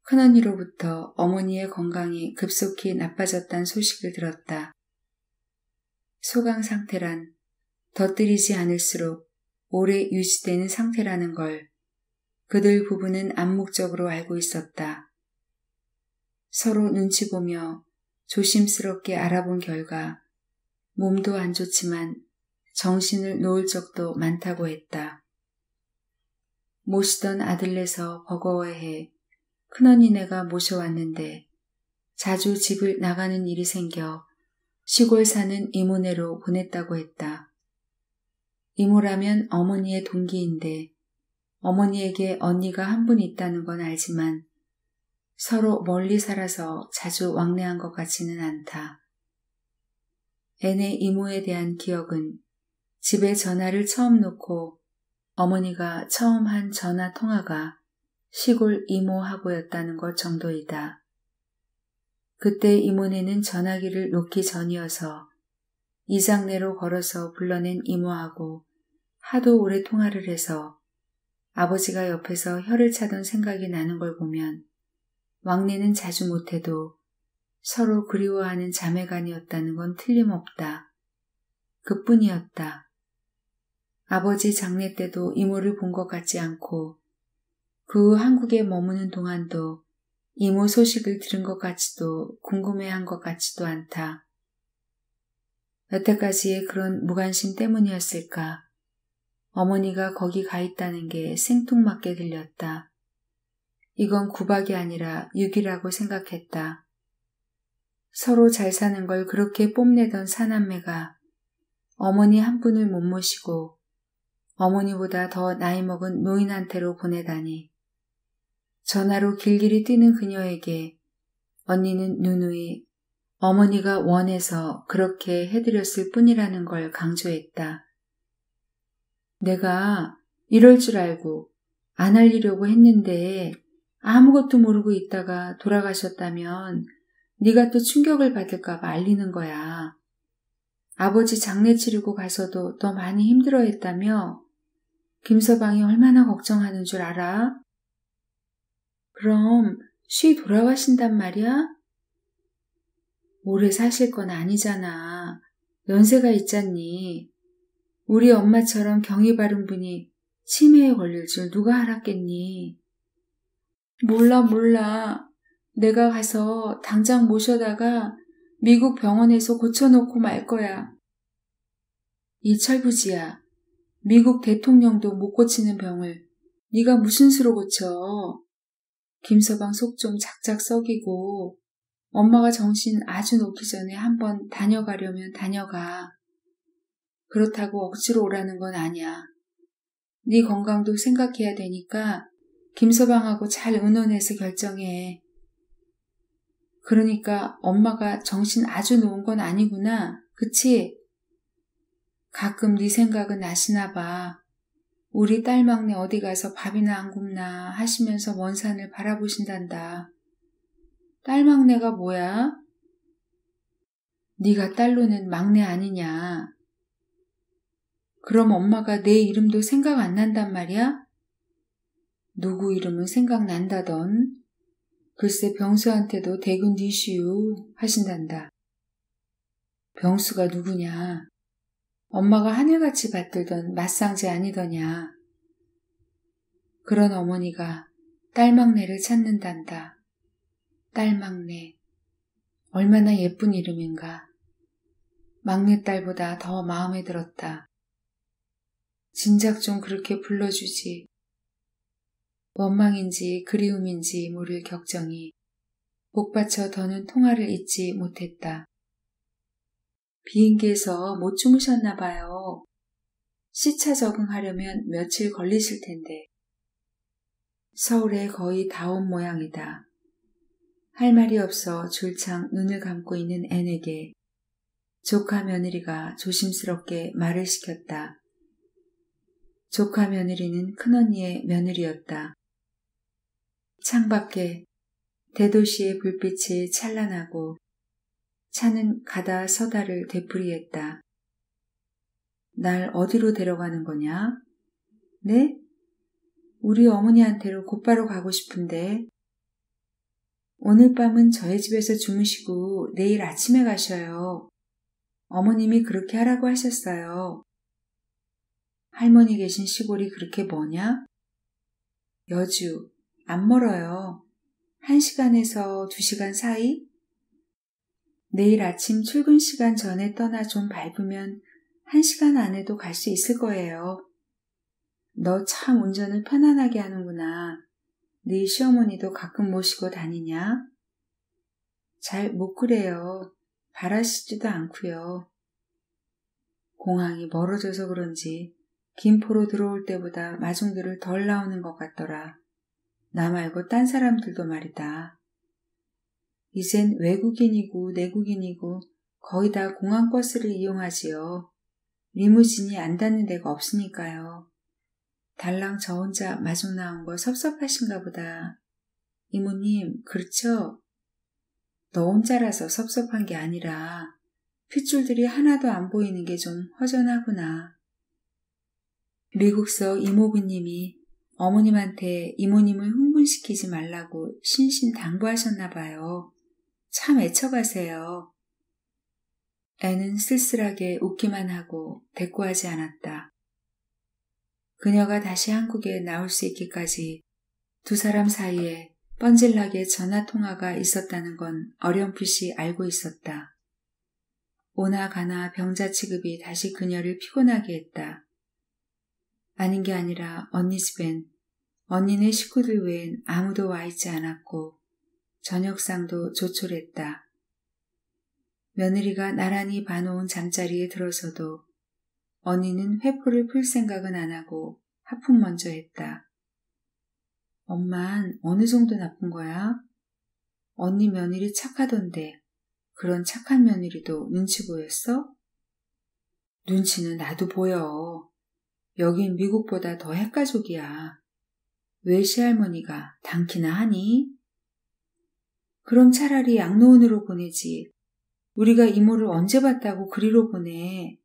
큰언니로부터 어머니의 건강이 급속히 나빠졌다는 소식을 들었다. 소강 상태란 덧들이지 않을수록 오래 유지되는 상태라는 걸 그들 부부는 암묵적으로 알고 있었다. 서로 눈치 보며 조심스럽게 알아본 결과 몸도 안 좋지만 정신을 놓을 적도 많다고 했다. 모시던 아들네서 버거워해 큰언니네가 모셔왔는데 자주 집을 나가는 일이 생겨 시골 사는 이모네로 보냈다고 했다. 이모라면 어머니의 동기인데 어머니에게 언니가 한 분 있다는 건 알지만 서로 멀리 살아서 자주 왕래한 것 같지는 않다. 애네 이모에 대한 기억은 집에 전화를 처음 놓고 어머니가 처음 한 전화 통화가 시골 이모하고였다는 것 정도이다. 그때 이모네는 전화기를 놓기 전이어서 이장내로 걸어서 불러낸 이모하고 하도 오래 통화를 해서 아버지가 옆에서 혀를 차던 생각이 나는 걸 보면 왕래는 자주 못해도 서로 그리워하는 자매간이었다는 건 틀림없다. 그뿐이었다. 아버지 장례 때도 이모를 본 것 같지 않고 그 후 한국에 머무는 동안도 이모 소식을 들은 것 같지도 궁금해한 것 같지도 않다. 여태까지의 그런 무관심 때문이었을까? 어머니가 거기 가 있다는 게 생뚱맞게 들렸다. 이건 구박이 아니라 유기라고 생각했다. 서로 잘 사는 걸 그렇게 뽐내던 사남매가 어머니 한 분을 못 모시고 어머니보다 더 나이 먹은 노인한테로 보내다니. 전화로 길길이 뛰는 그녀에게 언니는 누누이 어머니가 원해서 그렇게 해드렸을 뿐이라는 걸 강조했다. 내가 이럴 줄 알고 안 알리려고 했는데 아무것도 모르고 있다가 돌아가셨다면 네가 또 충격을 받을까 봐 알리는 거야. 아버지 장례 치르고 가서도 너 많이 힘들어했다며? 김서방이 얼마나 걱정하는 줄 알아? 그럼 쉬 돌아가신단 말이야? 오래 사실 건 아니잖아. 연세가 있잖니. 우리 엄마처럼 경이 바른 분이 치매에 걸릴 줄 누가 알았겠니? 몰라. 내가 가서 당장 모셔다가 미국 병원에서 고쳐놓고 말 거야. 이 철부지야. 미국 대통령도 못 고치는 병을 네가 무슨 수로 고쳐. 김서방 속 좀 작작 썩이고 엄마가 정신 아주 놓기 전에 한번 다녀가려면 다녀가. 그렇다고 억지로 오라는 건 아니야. 네 건강도 생각해야 되니까 김서방하고 잘 의논해서 결정해. 그러니까 엄마가 정신 아주 놓은 건 아니구나. 그치? 가끔 네 생각은 나시나 봐. 우리 딸 막내 어디 가서 밥이나 안 굽나 하시면서 먼 산을 바라보신단다. 딸 막내가 뭐야? 네가 딸로는 막내 아니냐. 그럼 엄마가 내 이름도 생각 안 난단 말이야? 누구 이름은 생각난다던. 글쎄 병수한테도 대군 니슈 하신단다. 병수가 누구냐? 엄마가 하늘같이 받들던 맞상제 아니더냐. 그런 어머니가 딸막내를 찾는단다. 딸막내. 얼마나 예쁜 이름인가. 막내딸보다 더 마음에 들었다. 진작 좀 그렇게 불러주지. 원망인지 그리움인지 모를 격정이 복받쳐 더는 통화를 잊지 못했다. 비행기에서 못 주무셨나 봐요. 시차 적응하려면 며칠 걸리실 텐데. 서울에 거의 다 온 모양이다. 할 말이 없어 줄창 눈을 감고 있는 앤에게 조카 며느리가 조심스럽게 말을 시켰다. 조카 며느리는 큰언니의 며느리였다. 창밖에 대도시의 불빛이 찬란하고 차는 가다 서다를 되풀이했다. 날 어디로 데려가는 거냐? 네? 우리 어머니한테로 곧바로 가고 싶은데. 오늘 밤은 저희 집에서 주무시고 내일 아침에 가셔요. 어머님이 그렇게 하라고 하셨어요. 할머니 계신 시골이 그렇게 뭐냐? 여주, 안 멀어요. 1시간에서 2시간 사이? 내일 아침 출근 시간 전에 떠나 좀 밟으면 1시간 안에도 갈 수 있을 거예요. 너 참 운전을 편안하게 하는구나. 네 시어머니도 가끔 모시고 다니냐? 잘 못 그래요. 바라시지도 않고요. 공항이 멀어져서 그런지 김포로 들어올 때보다 마중들을 덜 나오는 것 같더라. 나 말고 딴 사람들도 말이다. 이젠 외국인이고 내국인이고 거의 다 공항버스를 이용하지요. 리무진이 안 닿는 데가 없으니까요. 달랑 저 혼자 마중 나온 거 섭섭하신가 보다. 이모님, 그렇죠? 너 혼자라서 섭섭한 게 아니라 핏줄들이 하나도 안 보이는 게 좀 허전하구나. 미국서 이모부님이 어머님한테 이모님을 흥분시키지 말라고 신신당부하셨나 봐요. 참 애처가세요. 애는 쓸쓸하게 웃기만 하고 대꾸하지 않았다. 그녀가 다시 한국에 나올 수 있기까지 두 사람 사이에 뻔질나게 전화통화가 있었다는 건 어렴풋이 알고 있었다. 오나 가나 병자 취급이 다시 그녀를 피곤하게 했다. 아닌 게 아니라 언니 집엔 언니네 식구들 외엔 아무도 와 있지 않았고 저녁상도 조촐했다. 며느리가 나란히 봐놓은 잠자리에 들어서도 언니는 회포를 풀 생각은 안 하고 하품 먼저 했다. 엄만 어느 정도 나쁜 거야? 언니 며느리 착하던데 그런 착한 며느리도 눈치 보였어? 눈치는 나도 보여. 여긴 미국보다 더 핵가족이야. 왜 시할머니가 당키나 하니? 그럼 차라리 양로원으로 보내지. 우리가 이모를 언제 봤다고 그리로 보내.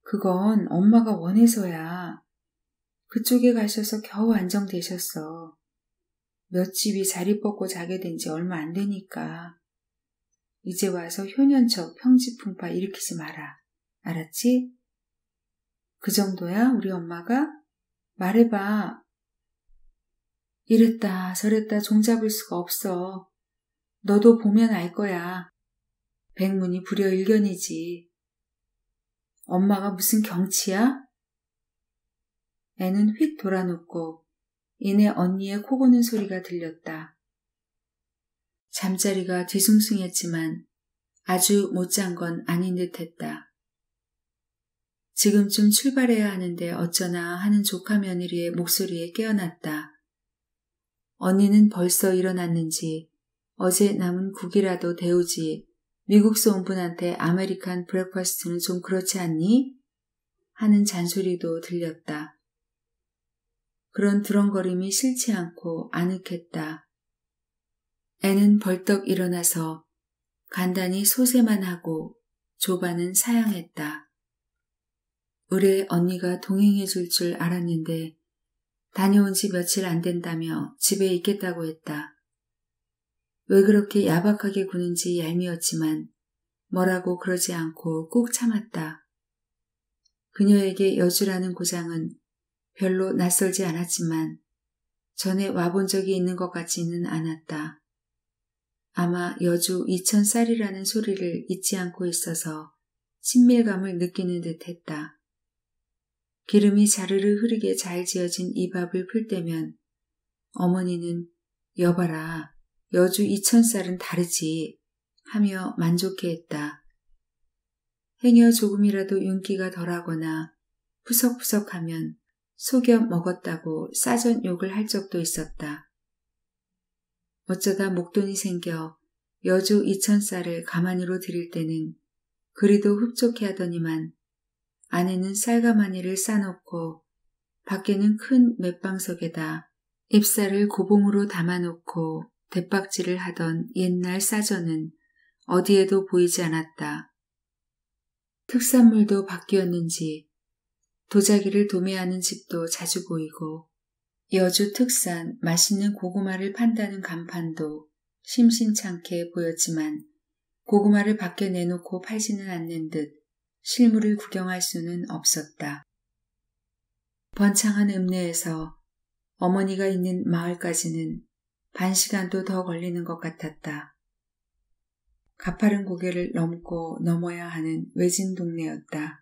그건 엄마가 원해서야. 그쪽에 가셔서 겨우 안정되셨어. 몇 집이 자리 뻗고 자게 된 지 얼마 안 되니까. 이제 와서 효년척 평지풍파 일으키지 마라. 알았지? 그 정도야 우리 엄마가? 말해봐. 이랬다 저랬다 종잡을 수가 없어. 너도 보면 알 거야. 백문이 불여일견이지. 엄마가 무슨 경치야? 애는 휙 돌아눕고 이내 언니의 코 고는 소리가 들렸다. 잠자리가 뒤숭숭했지만 아주 못 잔 건 아닌 듯했다. 지금쯤 출발해야 하는데 어쩌나 하는 조카 며느리의 목소리에 깨어났다. 언니는 벌써 일어났는지 어제 남은 국이라도 데우지 미국서 온 분한테 아메리칸 브렉퍼스트는 좀 그렇지 않니? 하는 잔소리도 들렸다. 그런 두렁거림이 싫지 않고 아늑했다. 애는 벌떡 일어나서 간단히 소세만 하고 조반은 사양했다. 의뢰 언니가 동행해 줄 줄 알았는데 다녀온 지 며칠 안 된다며 집에 있겠다고 했다. 왜 그렇게 야박하게 구는지 얄미웠지만 뭐라고 그러지 않고 꾹 참았다. 그녀에게 여주라는 고장은 별로 낯설지 않았지만 전에 와본 적이 있는 것 같지는 않았다. 아마 여주 2000쌀이라는 소리를 잊지 않고 있어서 친밀감을 느끼는 듯 했다. 기름이 자르르 흐르게 잘 지어진 이 밥을 풀 때면 어머니는 여봐라 여주 2000쌀은 다르지 하며 만족해했다. 행여 조금이라도 윤기가 덜하거나 푸석푸석하면 속여 먹었다고 싸전 욕을 할 적도 있었다. 어쩌다 목돈이 생겨 여주 2000쌀을 가만으로 드릴 때는 그리도 흡족해 하더니만 아내는 쌀가마니를 싸놓고 밖에는 큰 맷방석에다 잎쌀을 고봉으로 담아놓고 대박질을 하던 옛날 싸전은 어디에도 보이지 않았다. 특산물도 바뀌었는지 도자기를 도매하는 집도 자주 보이고 여주 특산 맛있는 고구마를 판다는 간판도 심심찮게 보였지만 고구마를 밖에 내놓고 팔지는 않는 듯 실물을 구경할 수는 없었다. 번창한 읍내에서 어머니가 있는 마을까지는 반 시간도 더 걸리는 것 같았다. 가파른 고개를 넘고 넘어야 하는 외진 동네였다.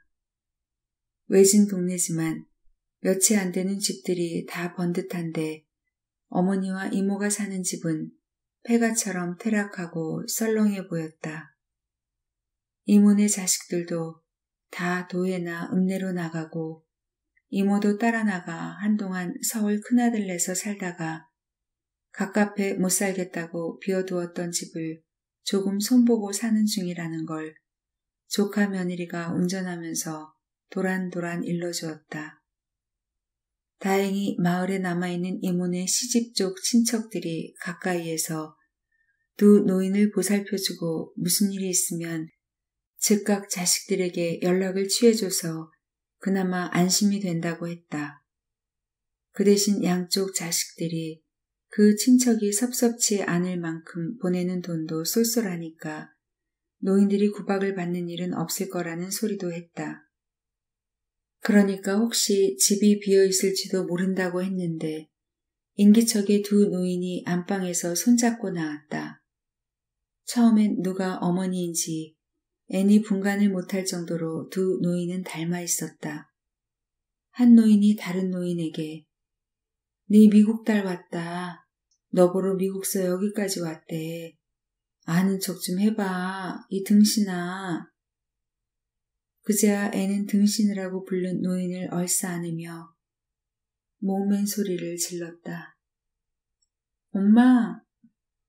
외진 동네지만 몇채 안 되는 집들이 다 번듯한데 어머니와 이모가 사는 집은 폐가처럼 퇴락하고 썰렁해 보였다. 이모네 자식들도 다 도회나 읍내로 나가고 이모도 따라 나가 한동안 서울 큰아들네서 살다가 갑갑해 못 살겠다고 비워두었던 집을 조금 손보고 사는 중이라는 걸 조카 며느리가 운전하면서 도란도란 일러주었다. 다행히 마을에 남아있는 이모네 시집 쪽 친척들이 가까이에서 두 노인을 보살펴주고 무슨 일이 있으면 즉각 자식들에게 연락을 취해줘서 그나마 안심이 된다고 했다. 그 대신 양쪽 자식들이 그 친척이 섭섭치 않을 만큼 보내는 돈도 쏠쏠하니까 노인들이 구박을 받는 일은 없을 거라는 소리도 했다. 그러니까 혹시 집이 비어있을지도 모른다고 했는데 인기척에 두 노인이 안방에서 손잡고 나왔다. 처음엔 누가 어머니인지 애니 분간을 못할 정도로 두 노인은 닮아 있었다. 한 노인이 다른 노인에게 네 미국 딸 왔다. 너 보러 미국서 여기까지 왔대. 아는 척 좀 해봐. 이 등신아. 그제야 애는 등신이라고 부른 노인을 얼싸 안으며 목맨 소리를 질렀다. 엄마,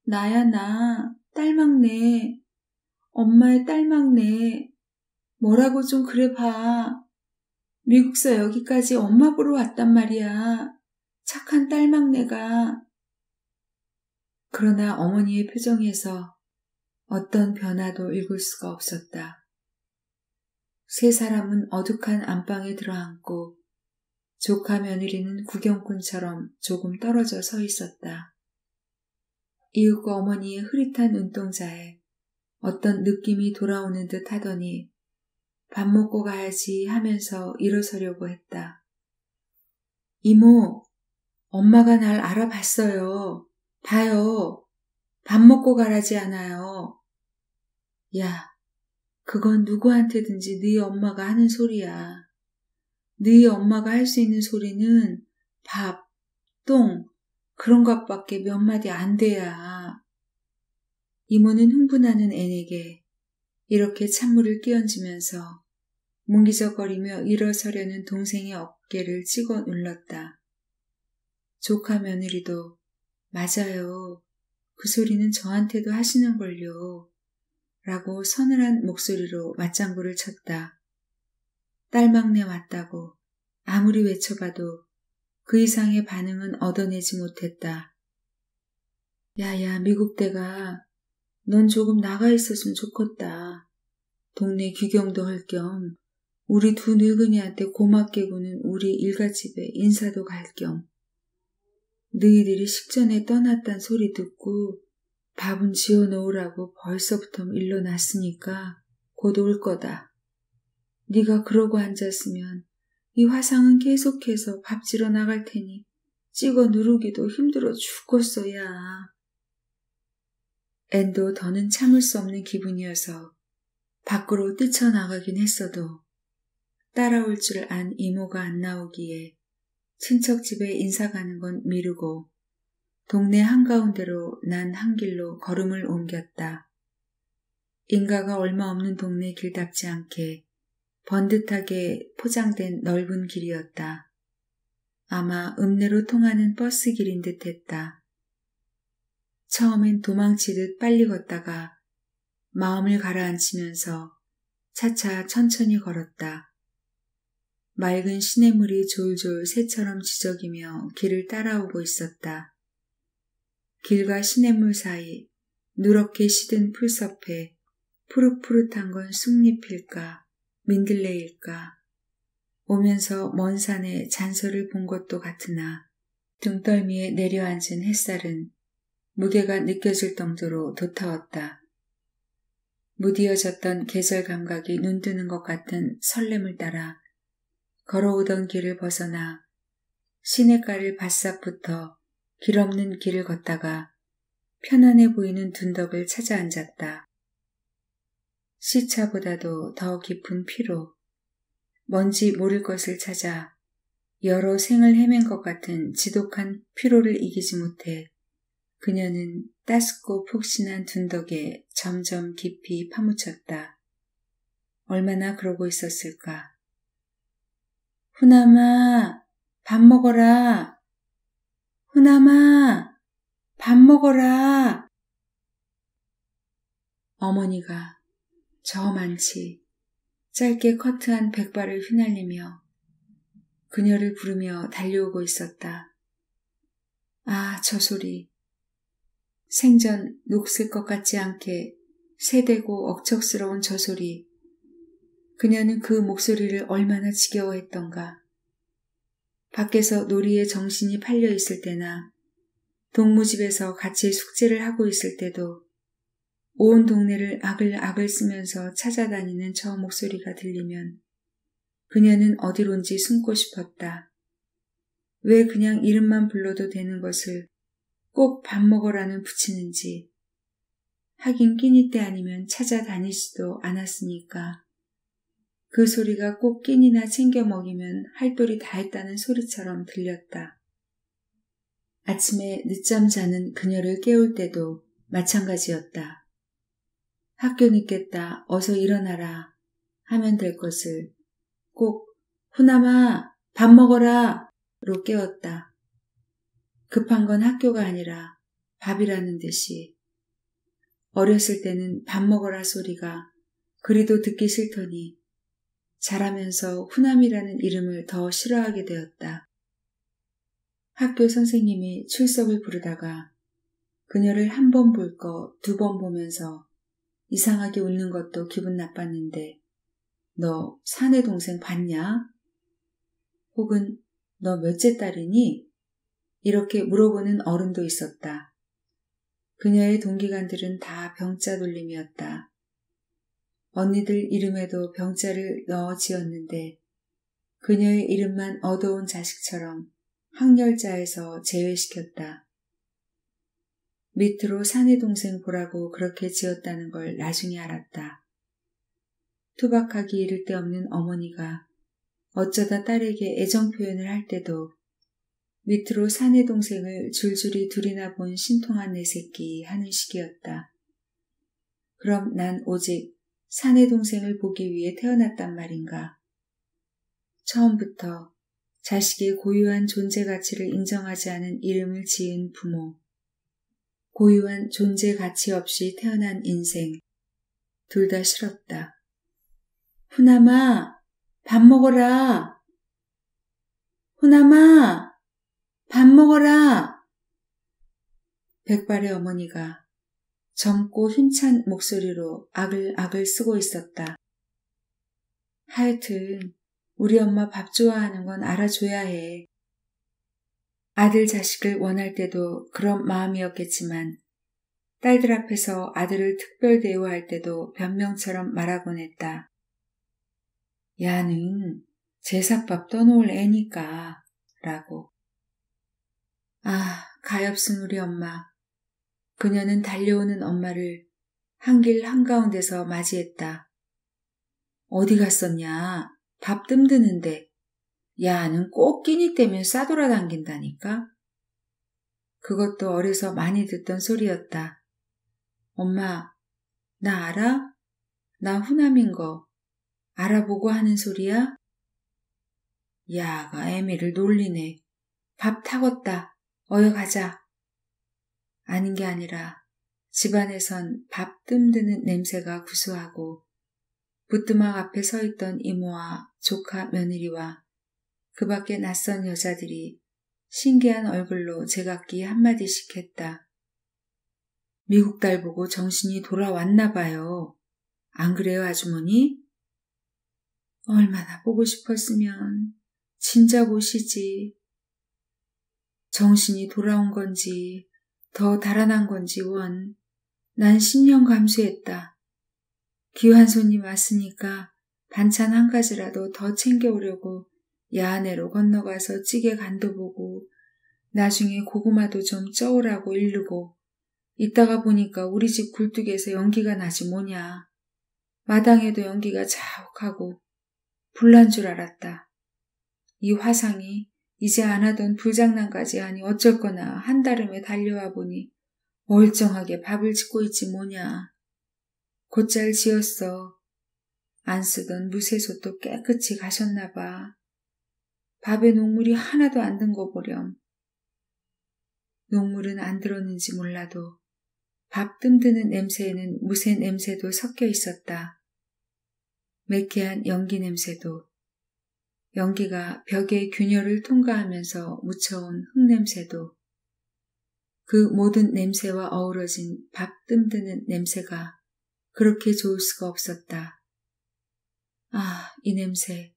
나야 나, 딸막내. 엄마의 딸막내. 뭐라고 좀 그래 봐. 미국서 여기까지 엄마 보러 왔단 말이야. 착한 딸막내가. 그러나 어머니의 표정에서 어떤 변화도 읽을 수가 없었다. 세 사람은 어둑한 안방에 들어앉고 조카 며느리는 구경꾼처럼 조금 떨어져 서 있었다. 이윽고 어머니의 흐릿한 눈동자에 어떤 느낌이 돌아오는 듯 하더니 밥 먹고 가야지 하면서 일어서려고 했다. 이모, 엄마가 날 알아봤어요. 봐요. 밥 먹고 가라지 않아요. 야, 그건 누구한테든지 너희 엄마가 하는 소리야. 너희 엄마가 할 수 있는 소리는 밥, 똥, 그런 것밖에 몇 마디 안 돼야. 이모는 흥분하는 애에게 이렇게 찬물을 끼얹으면서 뭉기적거리며 일어서려는 동생의 어깨를 찍어 눌렀다. 조카 며느리도 맞아요. 그 소리는 저한테도 하시는걸요. 라고 서늘한 목소리로 맞장구를 쳤다. 딸막내 왔다고 아무리 외쳐봐도 그 이상의 반응은 얻어내지 못했다. 야야 미국대가 넌 조금 나가 있었으면 좋겠다. 동네 귀경도 할 겸 우리 두 늙은이한테 고맙게 구는 우리 일가집에 인사도 갈 겸 너희들이 식전에 떠났단 소리 듣고 밥은 지어 놓으라고 벌써부터 일러놨으니까 곧 올 거다. 네가 그러고 앉았으면 이 화상은 계속해서 밥 지러 나갈 테니 찍어 누르기도 힘들어 죽겠어야. 앤도 더는 참을 수 없는 기분이어서 밖으로 뛰쳐나가긴 했어도 따라올 줄 안 이모가 안 나오기에 친척집에 인사 가는 건 미루고 동네 한가운데로 난 한 길로 걸음을 옮겼다. 인가가 얼마 없는 동네 길답지 않게 번듯하게 포장된 넓은 길이었다. 아마 읍내로 통하는 버스 길인 듯 했다. 처음엔 도망치듯 빨리 걷다가 마음을 가라앉히면서 차차 천천히 걸었다. 맑은 시냇물이 졸졸 새처럼 지저귀며 길을 따라오고 있었다. 길과 시냇물 사이 누렇게 시든 풀숲에 푸릇푸릇한 건 쑥잎일까 민들레일까 오면서 먼 산에 잔설을 본 것도 같으나 등떨미에 내려앉은 햇살은 무게가 느껴질 정도로 돋아왔다. 무디어졌던 계절 감각이 눈뜨는 것 같은 설렘을 따라 걸어오던 길을 벗어나 시냇가를 바싹 붙어 길 없는 길을 걷다가 편안해 보이는 둔덕을 찾아 앉았다. 시차보다도 더 깊은 피로, 뭔지 모를 것을 찾아 여러 생을 헤맨 것 같은 지독한 피로를 이기지 못해 그녀는 따숩고 푹신한 둔덕에 점점 깊이 파묻혔다. 얼마나 그러고 있었을까? 후남아, 밥 먹어라. 후남아, 밥 먹어라. 어머니가 저만치 짧게 커트한 백발을 휘날리며 그녀를 부르며 달려오고 있었다. 아, 저 소리. 생전 녹슬 것 같지 않게 세대고 억척스러운 저 소리. 그녀는 그 목소리를 얼마나 지겨워했던가. 밖에서 놀이에 정신이 팔려 있을 때나 동무집에서 같이 숙제를 하고 있을 때도 온 동네를 아글아글 쓰면서 찾아다니는 저 목소리가 들리면 그녀는 어디론지 숨고 싶었다. 왜 그냥 이름만 불러도 되는 것을 꼭 밥 먹으라는 붙이는지. 하긴 끼니 때 아니면 찾아다니지도 않았으니까. 그 소리가 꼭 끼니나 챙겨 먹이면 할 도리 다 했다는 소리처럼 들렸다. 아침에 늦잠 자는 그녀를 깨울 때도 마찬가지였다. 학교 늦겠다, 어서 일어나라 하면 될 것을 꼭 후남아, 밥 먹어라 로 깨웠다. 급한 건 학교가 아니라 밥이라는 듯이. 어렸을 때는 밥 먹어라 소리가 그리도 듣기 싫더니 자라면서 후남이라는 이름을 더 싫어하게 되었다. 학교 선생님이 출석을 부르다가 그녀를 한 번 볼 거 두 번 보면서 이상하게 웃는 것도 기분 나빴는데 너 사내 동생 봤냐? 혹은 너 몇째 딸이니? 이렇게 물어보는 어른도 있었다. 그녀의 동기간들은 다 병자 돌림이었다. 언니들 이름에도 병자를 넣어 지었는데 그녀의 이름만 어두운 자식처럼 학렬자에서 제외시켰다. 밑으로 사내 동생 보라고 그렇게 지었다는 걸 나중에 알았다. 투박하기 이를 데 없는 어머니가 어쩌다 딸에게 애정 표현을 할 때도 밑으로 사내 동생을 줄줄이 둘이나 본 신통한 내 새끼 하는 식이었다. 그럼 난 오직 사내 동생을 보기 위해 태어났단 말인가. 처음부터 자식의 고유한 존재 가치를 인정하지 않은 이름을 지은 부모, 고유한 존재 가치 없이 태어난 인생, 둘 다 싫었다. 후남아, 밥 먹어라. 후남아, 밥 먹어라. 백발의 어머니가 젊고 힘찬 목소리로 아글아글 쓰고 있었다. 하여튼 우리 엄마 밥 좋아하는 건 알아줘야 해. 아들 자식을 원할 때도 그런 마음이었겠지만 딸들 앞에서 아들을 특별 대우할 때도 변명처럼 말하곤 했다. 야는 제사밥 떠놓을 애니까 라고. 아, 가엾은 우리 엄마. 그녀는 달려오는 엄마를 한길 한가운데서 맞이했다. 어디 갔었냐? 밥 뜸드는데. 야는 꼭 끼니 때면 싸돌아다닌다니까? 그것도 어려서 많이 듣던 소리였다. 엄마, 나 알아? 나 후남인 거 알아보고 하는 소리야? 야가 애미를 놀리네. 밥 타겄다. 어여 가자. 아닌 게 아니라 집안에선 밥 뜸드는 냄새가 구수하고 부뚜막 앞에 서 있던 이모와 조카 며느리와 그 밖에 낯선 여자들이 신기한 얼굴로 제각기 한마디씩 했다. 미국 딸 보고 정신이 돌아왔나 봐요. 안 그래요, 아주머니? 얼마나 보고 싶었으면 진작 오시지. 정신이 돌아온 건지 더 달아난 건지 원. 난 10년 감수했다. 귀한 손님 왔으니까 반찬 한 가지라도 더 챙겨오려고 야안으로 건너가서 찌개 간도 보고 나중에 고구마도 좀 쪄오라고 일르고 이따가 보니까 우리 집 굴뚝에서 연기가 나지 뭐냐. 마당에도 연기가 자욱하고 불난 줄 알았다. 이 화상이 이제 안 하던 불장난까지 하니 어쩔거나 한달음에 달려와 보니 멀쩡하게 밥을 짓고 있지 뭐냐. 곧잘 지었어. 안 쓰던 무쇠솥도 깨끗이 가셨나 봐. 밥에 녹물이 하나도 안 든 거 보렴. 녹물은 안 들었는지 몰라도 밥 뜸드는 냄새에는 무쇠 냄새도 섞여 있었다. 매캐한 연기 냄새도, 연기가 벽의 균열을 통과하면서 묻혀온 흙냄새도, 그 모든 냄새와 어우러진 밥 뜸드는 냄새가 그렇게 좋을 수가 없었다. 아, 이 냄새,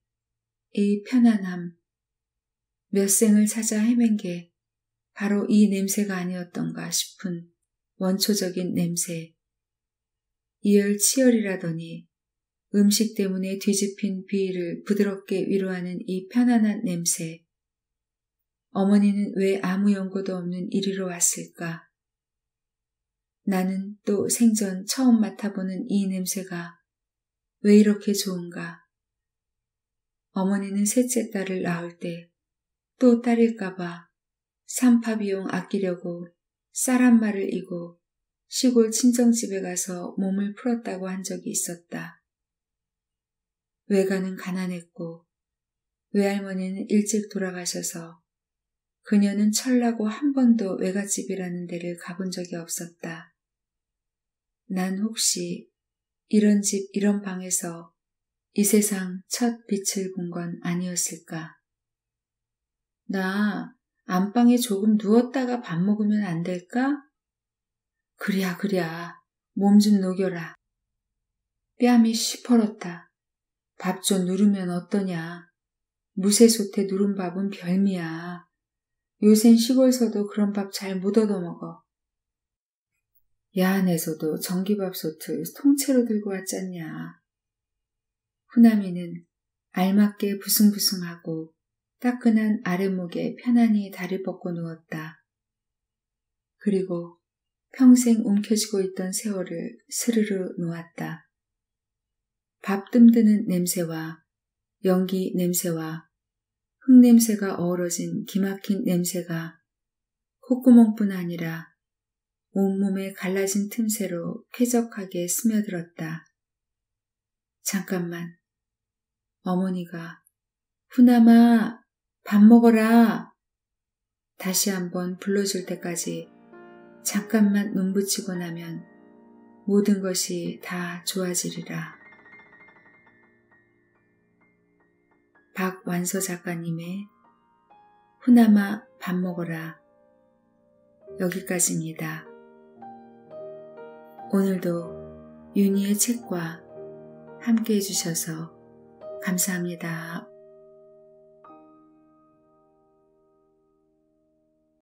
이 편안함, 몇 생을 찾아 헤맨 게 바로 이 냄새가 아니었던가 싶은 원초적인 냄새. 이열치열이라더니 음식 때문에 뒤집힌 비위를 부드럽게 위로하는 이 편안한 냄새. 어머니는 왜 아무 연고도 없는 이리로 왔을까? 나는 또 생전 처음 맡아보는 이 냄새가 왜 이렇게 좋은가? 어머니는 셋째 딸을 낳을 때 또 딸일까봐 산파비용 아끼려고 쌀 한 마를 이고 시골 친정집에 가서 몸을 풀었다고 한 적이 있었다. 외가는 가난했고 외할머니는 일찍 돌아가셔서 그녀는 철나고 한 번도 외갓집이라는 데를 가본 적이 없었다. 난 혹시 이런 집 이런 방에서 이 세상 첫 빛을 본 건 아니었을까? 나 안방에 조금 누웠다가 밥 먹으면 안 될까? 그랴 몸 좀 녹여라. 뺨이 시퍼렇다. 밥 좀 누르면 어떠냐? 무쇠솥에 누른 밥은 별미야. 요샌 시골서도 그런 밥 잘 못 얻어먹어. 야한에서도 전기밥솥을 통째로 들고 왔잖냐. 후나미는 알맞게 부숭부숭하고 따끈한 아랫목에 편안히 다리 뻗고 누웠다. 그리고 평생 움켜쥐고 있던 세월을 스르르 놓았다. 밥 뜸드는 냄새와 연기 냄새와 흙냄새가 어우러진 기막힌 냄새가 콧구멍뿐 아니라 온몸에 갈라진 틈새로 쾌적하게 스며들었다. 잠깐만. 어머니가 후남아 밥 먹어라 다시 한번 불러줄 때까지 잠깐만 눈 붙이고 나면 모든 것이 다 좋아지리라. 박완서 작가님의 후남아 밥 먹어라 여기까지입니다. 오늘도 윤희의 책과 함께 해주셔서 감사합니다.